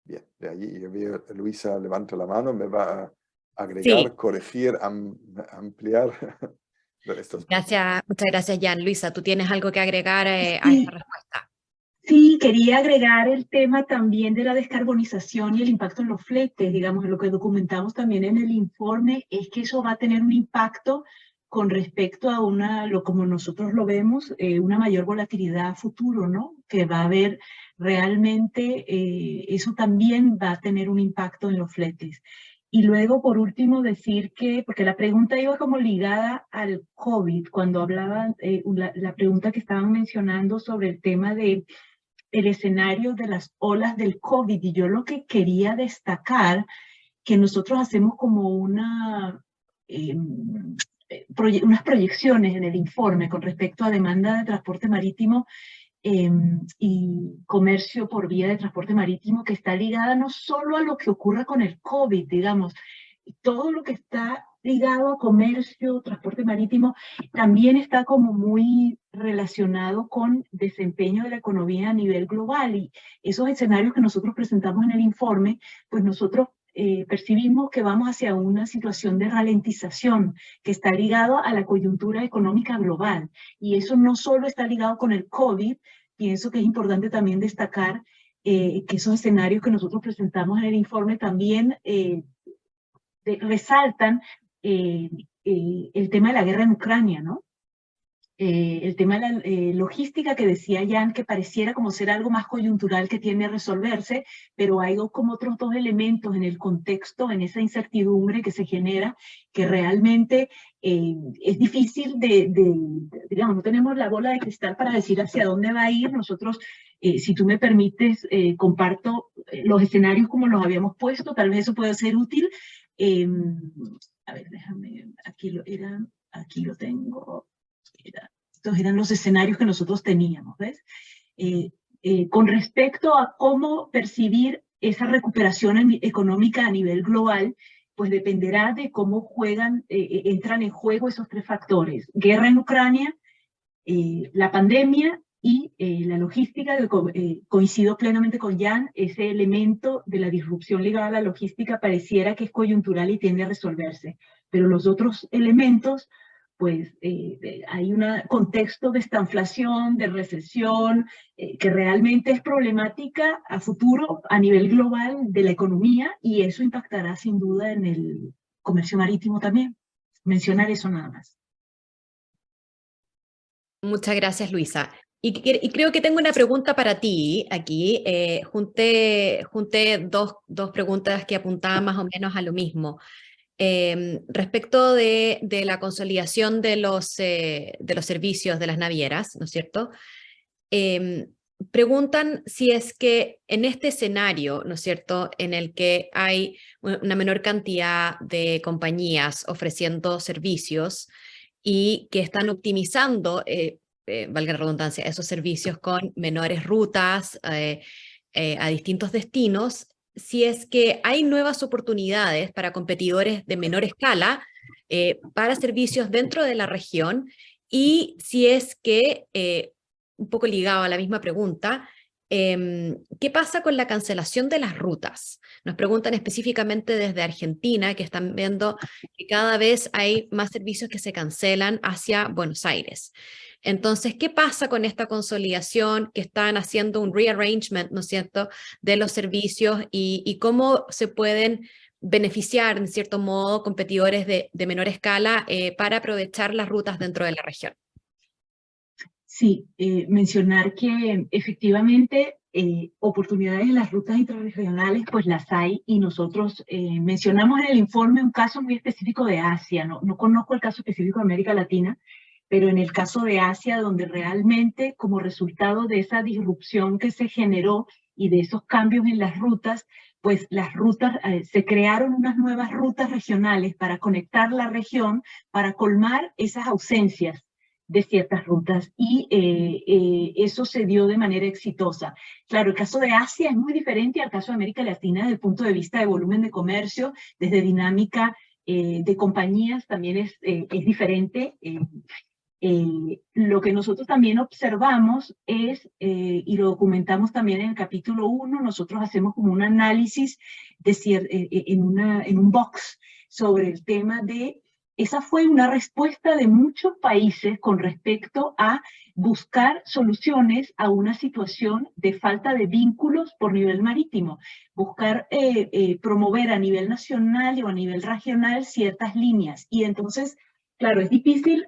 Bien, de allí yo veo Luisa levanta la mano, me va a agregar, Sí. corregir, ampliar estos puntos. Gracias, muchas gracias, Jan. Luisa, ¿tú tienes algo que agregar a esta Sí. respuesta? Sí, quería agregar el tema también de la descarbonización y el impacto en los fletes. Digamos, lo que documentamos también en el informe es que eso va a tener un impacto con respecto a como nosotros lo vemos, una mayor volatilidad a futuro, ¿no? Que va a haber realmente, eso también va a tener un impacto en los fletes. Y luego, por último, decir que, porque la pregunta iba como ligada al COVID, cuando hablaban, la pregunta que estaban mencionando sobre el tema de el escenario de las olas del COVID, y yo lo que quería destacar, que nosotros hacemos como unas proyecciones en el informe con respecto a demanda de transporte marítimo y comercio por vía de transporte marítimo, que está ligada no solo a lo que ocurra con el COVID, digamos, todo lo que está ligado a comercio, transporte marítimo, también está como muy relacionado con desempeño de la economía a nivel global. Y esos escenarios que nosotros presentamos en el informe, pues nosotros percibimos que vamos hacia una situación de ralentización que está ligado a la coyuntura económica global. Y eso no solo está ligado con el COVID, pienso que es importante también destacar que esos escenarios que nosotros presentamos en el informe también resaltan el tema de la guerra en Ucrania, ¿no? El tema de la logística que decía Jan, que pareciera como ser algo más coyuntural que tiene a resolverse, pero hay como otros dos elementos en el contexto, en esa incertidumbre que se genera, que realmente es difícil digamos, no tenemos la bola de cristal para decir hacia dónde va a ir. Nosotros, si tú me permites, comparto los escenarios como los habíamos puesto, tal vez eso puede ser útil. A ver, déjame, aquí lo tengo. Estos eran los escenarios que nosotros teníamos, ¿ves? Con respecto a cómo percibir esa recuperación económica a nivel global, pues dependerá de cómo entran en juego esos tres factores: guerra en Ucrania, la pandemia y la logística. Coincido plenamente con Jan, ese elemento de la disrupción ligada a la logística pareciera que es coyuntural y tiende a resolverse, pero los otros elementos, pues hay un contexto de estanflación, de recesión, que realmente es problemática a futuro a nivel global de la economía, y eso impactará sin duda en el comercio marítimo también. Mencionar eso nada más. Muchas gracias, Luisa. Y creo que tengo una pregunta para ti aquí. Junté dos preguntas que apuntaban más o menos a lo mismo. Respecto de la consolidación de los servicios de las navieras, ¿no es cierto? Preguntan si es que en este escenario, ¿no es cierto?, en el que hay una menor cantidad de compañías ofreciendo servicios y que están optimizando, valga la redundancia, esos servicios con menores rutas a distintos destinos, si es que hay nuevas oportunidades para competidores de menor escala para servicios dentro de la región, y si es que, un poco ligado a la misma pregunta, ¿qué pasa con la cancelación de las rutas? Nos preguntan específicamente desde Argentina, que están viendo que cada vez hay más servicios que se cancelan hacia Buenos Aires. Entonces, ¿qué pasa con esta consolidación, que están haciendo un rearrangement, ¿no es cierto?, de los servicios, y cómo se pueden beneficiar, en cierto modo, competidores de menor escala para aprovechar las rutas dentro de la región? Sí, mencionar que efectivamente oportunidades en las rutas intrarregionales pues las hay, y nosotros mencionamos en el informe un caso muy específico de Asia. No conozco el caso específico de América Latina, pero en el caso de Asia, donde realmente como resultado de esa disrupción que se generó y de esos cambios en las rutas, pues las rutas, se crearon unas nuevas rutas regionales para conectar la región, para colmar esas ausencias de ciertas rutas, y eso se dio de manera exitosa. Claro, el caso de Asia es muy diferente al caso de América Latina desde el punto de vista de volumen de comercio, desde dinámica de compañías también es diferente. Lo que nosotros también observamos es, y lo documentamos también en el capítulo 1, nosotros hacemos como un análisis en un box sobre el tema de, esa fue una respuesta de muchos países con respecto a buscar soluciones a una situación de falta de vínculos por nivel marítimo, buscar promover a nivel nacional o a nivel regional ciertas líneas. Y entonces, claro, es difícil.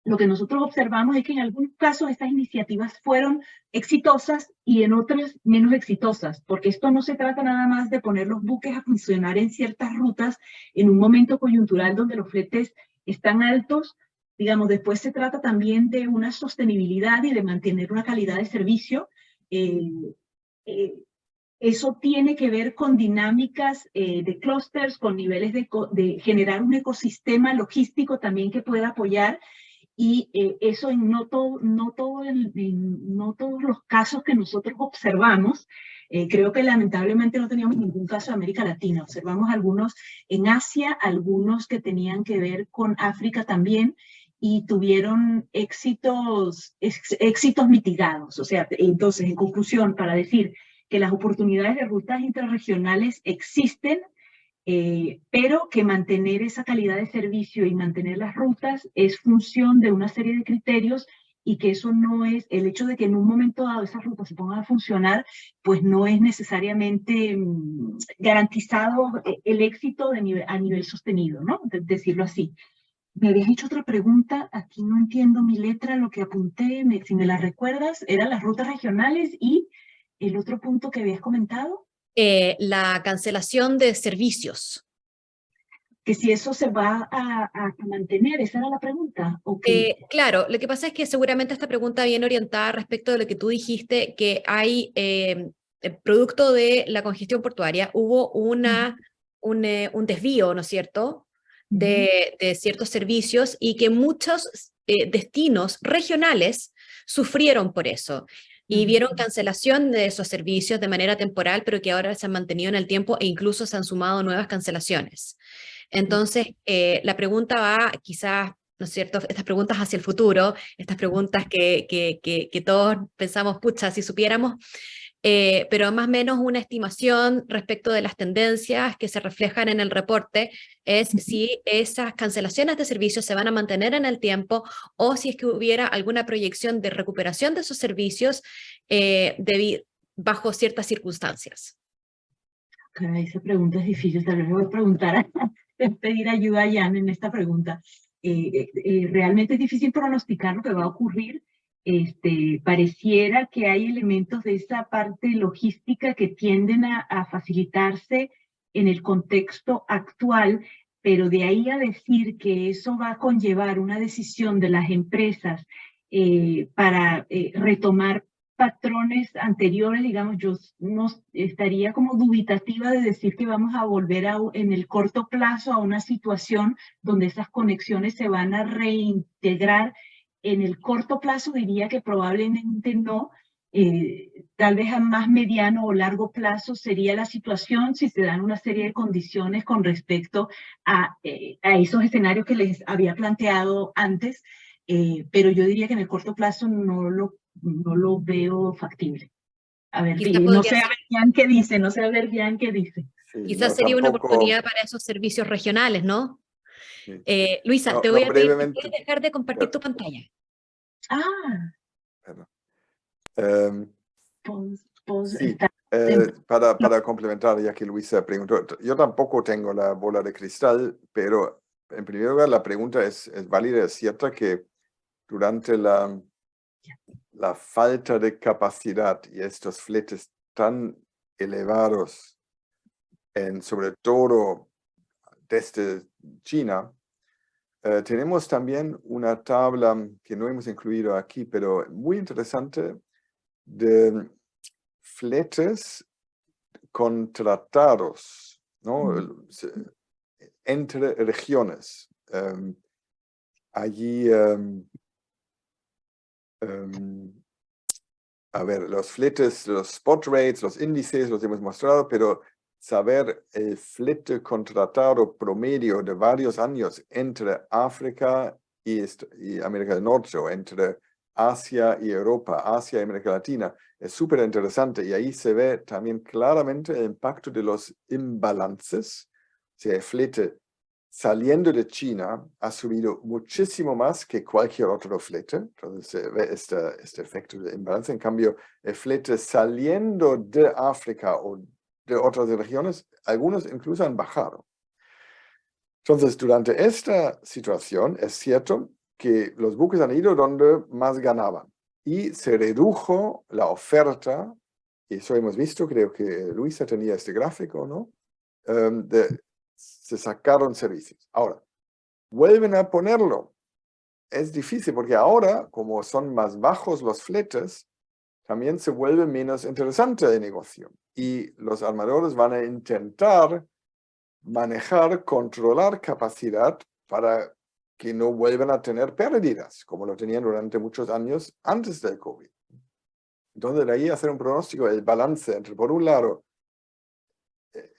Lo que nosotros observamos es que en algunos casos estas iniciativas fueron exitosas y en otras menos exitosas, porque esto no se trata nada más de poner los buques a funcionar en ciertas rutas en un momento coyuntural donde los fletes están altos. Digamos, después se trata también de una sostenibilidad y de mantener una calidad de servicio. Eso tiene que ver con dinámicas de clústeres, con niveles de generar un ecosistema logístico también que pueda apoyar. Y eso no todos los casos que nosotros observamos. Creo que lamentablemente no teníamos ningún caso de América Latina. Observamos algunos en Asia, algunos que tenían que ver con África también, y tuvieron éxitos mitigados. O sea, entonces, en conclusión, para decir que las oportunidades de rutas intrarregionales existen, pero que mantener esa calidad de servicio y mantener las rutas es función de una serie de criterios, y que eso no es, el hecho de que en un momento dado esas rutas se pongan a funcionar, pues no es necesariamente garantizado el éxito a nivel sostenido, ¿no? Decirlo así. Me habías hecho otra pregunta, aquí no entiendo mi letra, lo que apunté, si me la recuerdas, eran las rutas regionales y el otro punto que habías comentado. La cancelación de servicios. Que si eso se va a mantener, esa era la pregunta. Okay. Claro, lo que pasa es que seguramente esta pregunta viene orientada respecto de lo que tú dijiste, que hay, producto de la congestión portuaria, hubo un desvío, ¿no es cierto?, de ciertos servicios y que muchos destinos regionales sufrieron por eso y vieron cancelación de esos servicios de manera temporal, pero que ahora se han mantenido en el tiempo e incluso se han sumado nuevas cancelaciones. Entonces, la pregunta va quizás, ¿no es cierto?, estas preguntas hacia el futuro, estas preguntas que todos pensamos, pucha, si supiéramos, pero más o menos una estimación respecto de las tendencias que se reflejan en el reporte es si esas cancelaciones de servicios se van a mantener en el tiempo o si es que hubiera alguna proyección de recuperación de esos servicios bajo ciertas circunstancias. Caray, esa pregunta es difícil, tal vez le voy a preguntar, pedir ayuda a Jan en esta pregunta. Realmente es difícil pronosticar lo que va a ocurrir. Pareciera que hay elementos de esa parte logística que tienden a facilitarse en el contexto actual, pero de ahí a decir que eso va a conllevar una decisión de las empresas para retomar patrones anteriores, digamos, yo no estaría como dubitativa de decir que vamos a volver en el corto plazo a una situación donde esas conexiones se van a reintegrar. En el corto plazo diría que probablemente no, tal vez a más mediano o largo plazo sería la situación si se dan una serie de condiciones con respecto a esos escenarios que les había planteado antes, pero yo diría que en el corto plazo no lo veo factible. A ver, no sé a ver Jan qué dice, no sé a ver Jan qué dice. Sí, quizás no, sería tampoco... una oportunidad para esos servicios regionales, ¿no? Sí. Luisa, No, te voy a pedir, brevemente, ¿puedes dejar de compartir tu pantalla? Ah. Sí, para complementar, ya que Luisa preguntó, yo tampoco tengo la bola de cristal, pero en primer lugar la pregunta es válida, es cierta que durante la falta de capacidad y estos fletes tan elevados, sobre todo desde China, tenemos también una tabla que no hemos incluido aquí, pero muy interesante, de fletes contratados, ¿no? Entre regiones. Allí, a ver, los fletes, los spot rates, los índices los hemos mostrado, pero saber el flete contratado promedio de varios años entre África y América del Norte, o entre Asia y Europa, Asia y América Latina, es súper interesante, y ahí se ve también claramente el impacto de los imbalances. O sea, el flete saliendo de China ha subido muchísimo más que cualquier otro flete, entonces se ve este efecto de imbalance. En cambio, el flete saliendo de África o de otras regiones, algunos incluso han bajado. Entonces, durante esta situación, es cierto que los buques han ido donde más ganaban y se redujo la oferta, y eso hemos visto, creo que Luisa tenía este gráfico, ¿no? Se sacaron servicios. Ahora, vuelven a ponerlo. Es difícil porque ahora, como son más bajos los fletes, también se vuelve menos interesante el negocio. Y los armadores van a intentar manejar, controlar capacidad para que no vuelvan a tener pérdidas, como lo tenían durante muchos años antes del COVID. Entonces, de ahí hacer un pronóstico, el balance entre, por un lado,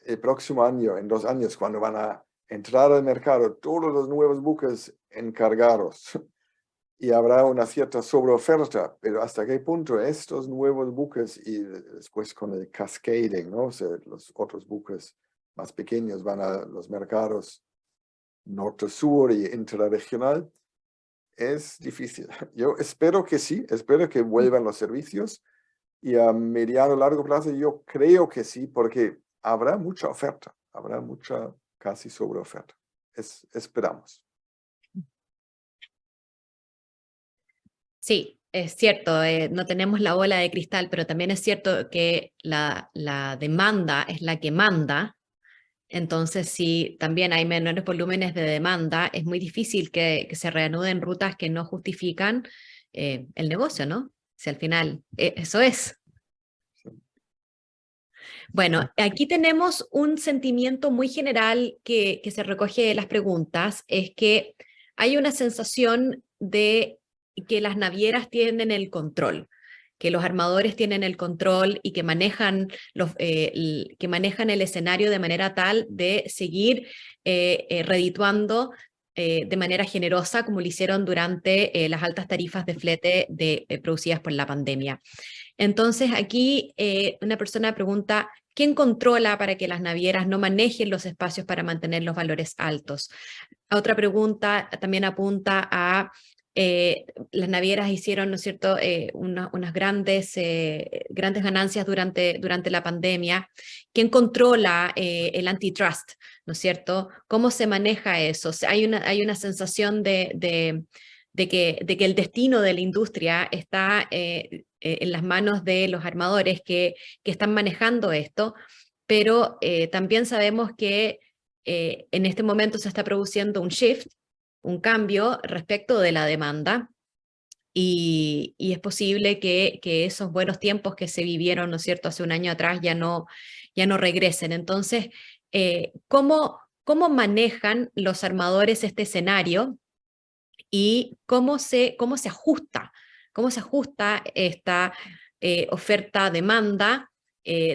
el próximo año, en 2 años, cuando van a entrar al mercado todos los nuevos buques encargados y habrá una cierta sobreoferta, pero hasta qué punto estos nuevos buques y después con el cascading, ¿no? O sea, los otros buques más pequeños van a los mercados norte-sur y intrarregional, es difícil. Yo espero que sí, espero que vuelvan los servicios y a mediano largo plazo yo creo que sí, porque habrá mucha oferta, habrá mucha casi sobreoferta. Esperamos. Sí, es cierto, no tenemos la bola de cristal, pero también es cierto que la demanda es la que manda. Entonces, si también hay menores volúmenes de demanda, es muy difícil que se reanuden rutas que no justifican el negocio, ¿no? Si al final eso es. Bueno, aquí tenemos un sentimiento muy general que se recoge de las preguntas, es que hay una sensación de que las navieras tienen el control, que los armadores tienen el control y que manejan el escenario de manera tal de seguir redituando de manera generosa como lo hicieron durante las altas tarifas de flete producidas por la pandemia. Entonces aquí una persona pregunta, ¿quién controla para que las navieras no manejen los espacios para mantener los valores altos? Otra pregunta también apunta a las navieras hicieron, ¿no es cierto?, unas grandes ganancias durante la pandemia. ¿Quién controla el antitrust, ¿no es cierto? ¿Cómo se maneja eso? O sea, hay una sensación de que el destino de la industria está en las manos de los armadores que están manejando esto, pero también sabemos que en este momento se está produciendo un shift, un cambio respecto de la demanda, y es posible que esos buenos tiempos que se vivieron, ¿no es cierto?, hace un año atrás ya no regresen. Entonces, ¿cómo manejan los armadores este escenario y cómo se ajusta esta oferta-demanda,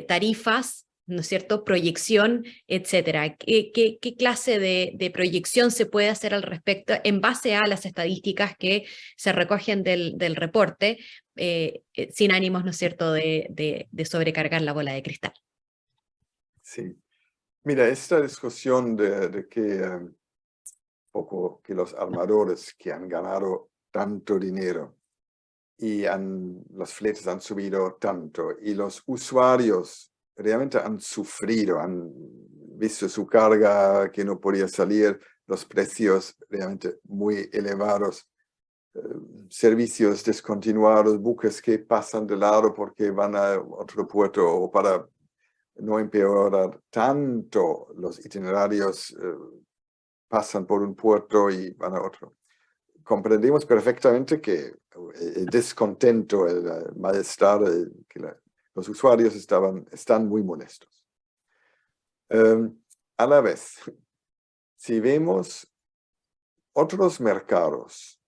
tarifas, ¿no es cierto?, proyección, etcétera? ¿Qué clase de proyección se puede hacer al respecto en base a las estadísticas que se recogen del reporte, sin ánimos, ¿no es cierto?, de sobrecargar la bola de cristal? Sí. Mira, esta discusión de que, poco que los armadores que han ganado tanto dinero y los fletes han subido tanto y los usuarios realmente han sufrido, han visto su carga que no podía salir, los precios realmente muy elevados, servicios descontinuados, buques que pasan de lado porque van a otro puerto o para no empeorar tanto los itinerarios, pasan por un puerto y van a otro. Comprendimos perfectamente que el descontento, el malestar, que los usuarios están muy molestos. A la vez, si vemos otros mercados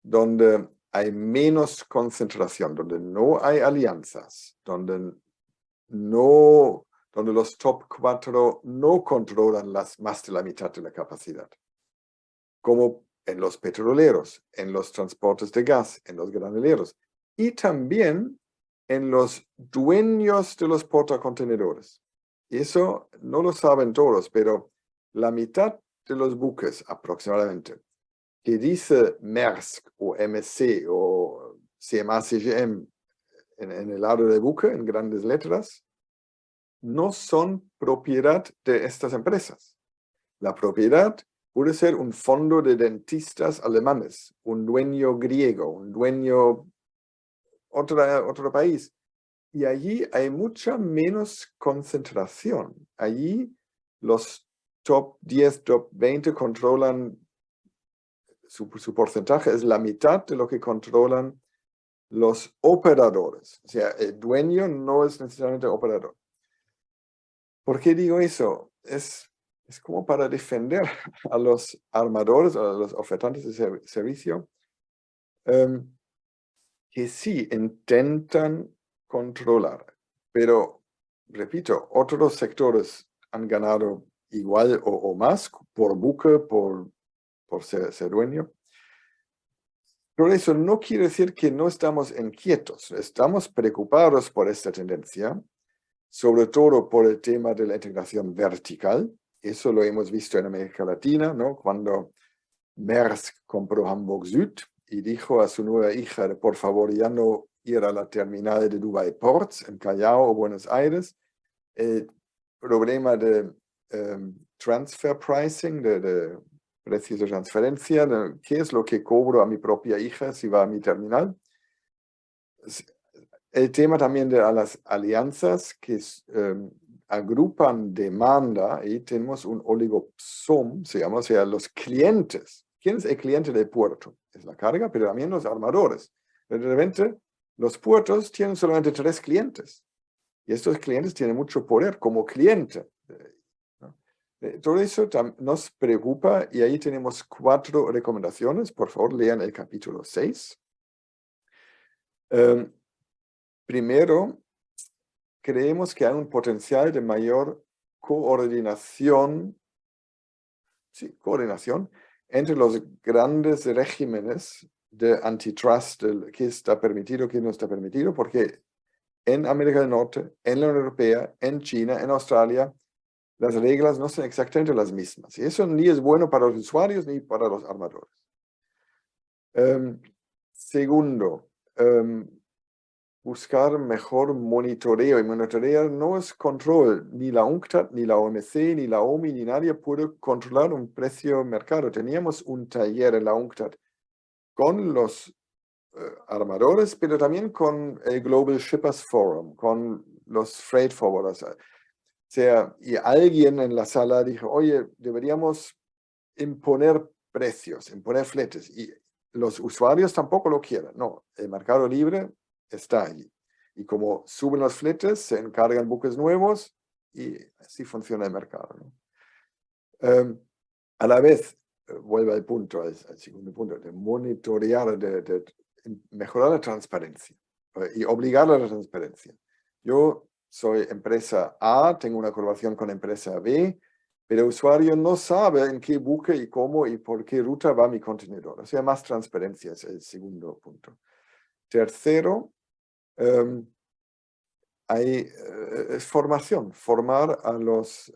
donde hay menos concentración, donde no hay alianzas, donde los top 4 no controlan más de la mitad de la capacidad, como en los petroleros, en los transportes de gas, en los granuleros, y también en los dueños de los portacontenedores. Eso no lo saben todos, pero la mitad de los buques aproximadamente, que dice Maersk o MSC o CMA CGM en el lado del buque, en grandes letras, no son propiedad de estas empresas. La propiedad puede ser un fondo de dentistas alemanes, un dueño griego, un dueño otro país. Y allí hay mucha menos concentración. Allí los top 10, top 20 controlan, su porcentaje es la mitad de lo que controlan los operadores. O sea, el dueño no es necesariamente operador. ¿Por qué digo eso? Es como para defender a los armadores, a los ofertantes de servicio, que sí intentan controlar. Pero, repito, otros sectores han ganado igual o más por buque, por ser dueño. Pero eso no quiere decir que no estamos inquietos. Estamos preocupados por esta tendencia, sobre todo por el tema de la integración vertical. Eso lo hemos visto en América Latina, ¿no? Cuando Maersk compró Hamburg Süd y dijo a su nueva hija, por favor, ya no ir a la terminal de Dubai Ports en Callao o Buenos Aires. El problema de transfer pricing, de precios de transferencia, qué es lo que cobro a mi propia hija si va a mi terminal. El tema también de las alianzas que agrupan demanda, y tenemos un oligopsón, se llama, o sea, los clientes. ¿Quién es el cliente del puerto? Es la carga, pero también los armadores. De repente, los puertos tienen solamente 3 clientes. Y estos clientes tienen mucho poder como cliente. ¿No? Todo eso nos preocupa y ahí tenemos 4 recomendaciones. Por favor, lean el capítulo 6. Primero, creemos que hay un potencial de mayor coordinación entre los grandes regímenes de antitrust, qué está permitido, qué no está permitido, porque en América del Norte, en la Unión Europea, en China, en Australia, las reglas no son exactamente las mismas. Y eso ni es bueno para los usuarios ni para los armadores. Segundo, buscar mejor monitoreo. Y monitorear no es control. Ni la UNCTAD, ni la OMC, ni la OMI, ni nadie puede controlar un precio de mercado. Teníamos un taller en la UNCTAD con los armadores, pero también con el Global Shippers Forum, con los freight forwarders. O sea, y alguien en la sala dijo, oye, deberíamos imponer precios, imponer fletes. Y los usuarios tampoco lo quieren. No, el mercado libre está allí. Y como suben los fletes, se encargan buques nuevos y así funciona el mercado, ¿no? A la vez, vuelve al punto, al segundo punto, de monitorear, de mejorar la transparencia y obligar a la transparencia. Yo soy empresa A, tengo una colaboración con empresa B, pero el usuario no sabe en qué buque y cómo y por qué ruta va mi contenedor. O sea, más transparencia es el segundo punto. Tercero, es formación, formar a los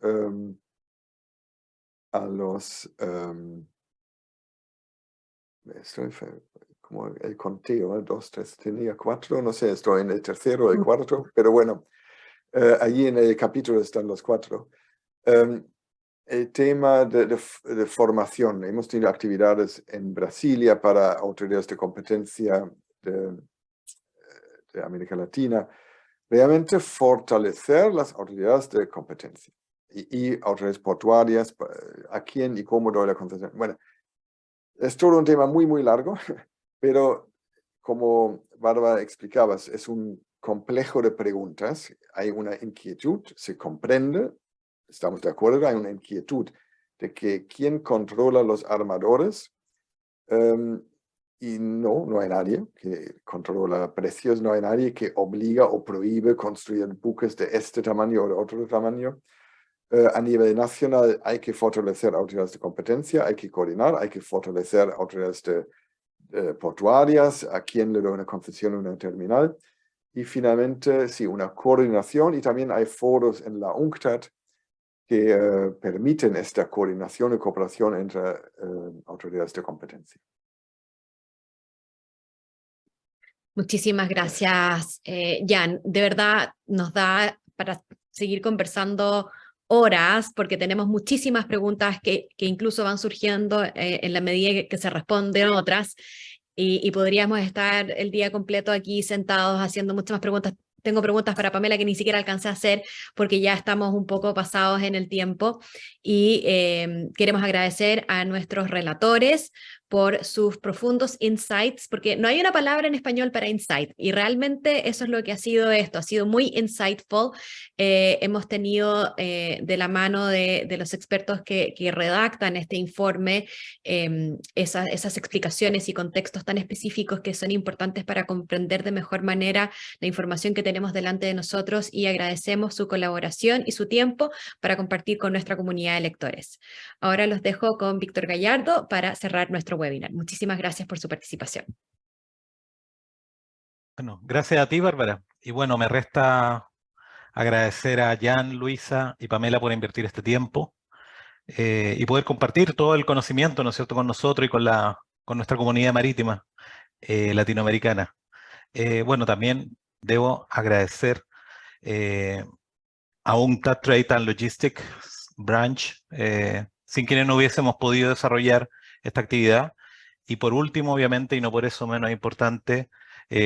estoy como el conteo, 2, 3, tenía 4, no sé, estoy en el tercero, el cuarto, pero bueno, allí en el capítulo están los 4. El tema de formación, hemos tenido actividades en Brasilia para autoridades de competencia de América Latina, realmente fortalecer las autoridades de competencia y autoridades portuarias, a quién y cómo doy la concesión. Bueno, es todo un tema muy, muy largo, pero como Bárbara explicabas, es un complejo de preguntas. Hay una inquietud, se comprende, estamos de acuerdo, hay una inquietud de que quién controla los armadores. Y no hay nadie que controla precios, no hay nadie que obliga o prohíbe construir buques de este tamaño o de otro tamaño. A nivel nacional hay que fortalecer autoridades de competencia, hay que coordinar, hay que fortalecer autoridades portuarias, a quien le da una concesión una terminal. Y finalmente, sí, una coordinación, y también hay foros en la UNCTAD que permiten esta coordinación y cooperación entre autoridades de competencia. Muchísimas gracias, Jan. De verdad nos da para seguir conversando horas, porque tenemos muchísimas preguntas que incluso van surgiendo en la medida que se responden otras, y podríamos estar el día completo aquí sentados haciendo muchas más preguntas. Tengo preguntas para Pamela que ni siquiera alcancé a hacer porque ya estamos un poco pasados en el tiempo, y queremos agradecer a nuestros relatores por sus profundos insights, porque no hay una palabra en español para insight, y realmente eso es lo que ha sido esto, ha sido muy insightful. Hemos tenido de la mano de los expertos que redactan este informe esas explicaciones y contextos tan específicos que son importantes para comprender de mejor manera la información que tenemos delante de nosotros, y agradecemos su colaboración y su tiempo para compartir con nuestra comunidad de lectores. Ahora los dejo con Víctor Gallardo para cerrar nuestro webinar. Muchísimas gracias por su participación. Bueno, gracias a ti, Bárbara. Y bueno, me resta agradecer a Jan, Luisa y Pamela por invertir este tiempo. y poder compartir todo el conocimiento, ¿no es cierto?, con nosotros y con nuestra comunidad marítima latinoamericana. Bueno, también debo agradecer a UNCTAD Trade and Logistics Branch, sin quienes no hubiésemos podido desarrollar esta actividad. Y por último, obviamente, y no por eso menos importante,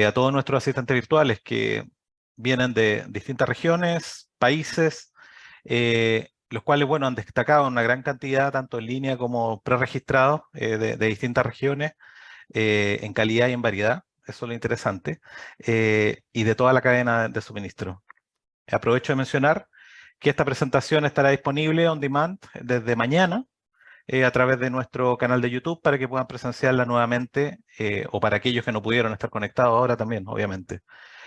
a todos nuestros asistentes virtuales que vienen de distintas regiones, países, los cuales, bueno, han destacado una gran cantidad, tanto en línea como preregistrados, de distintas regiones, en calidad y en variedad. Eso es lo interesante, y de toda la cadena de suministro. Aprovecho de mencionar que esta presentación estará disponible on demand desde mañana a través de nuestro canal de YouTube para que puedan presenciarla nuevamente, o para aquellos que no pudieron estar conectados ahora también, obviamente.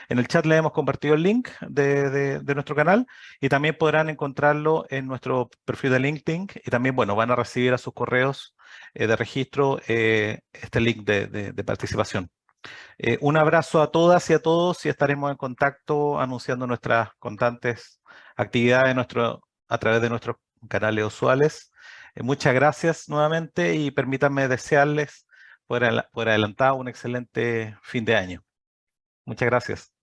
En el chat le hemos compartido el link de nuestro canal y también podrán encontrarlo en nuestro perfil de LinkedIn, y también, bueno, van a recibir a sus correos de registro este link de participación. Un abrazo a todas y a todos, y estaremos en contacto anunciando nuestras constantes actividades a través de nuestros canales usuales. Muchas gracias nuevamente y permítanme desearles por adelantado un excelente fin de año. Muchas gracias.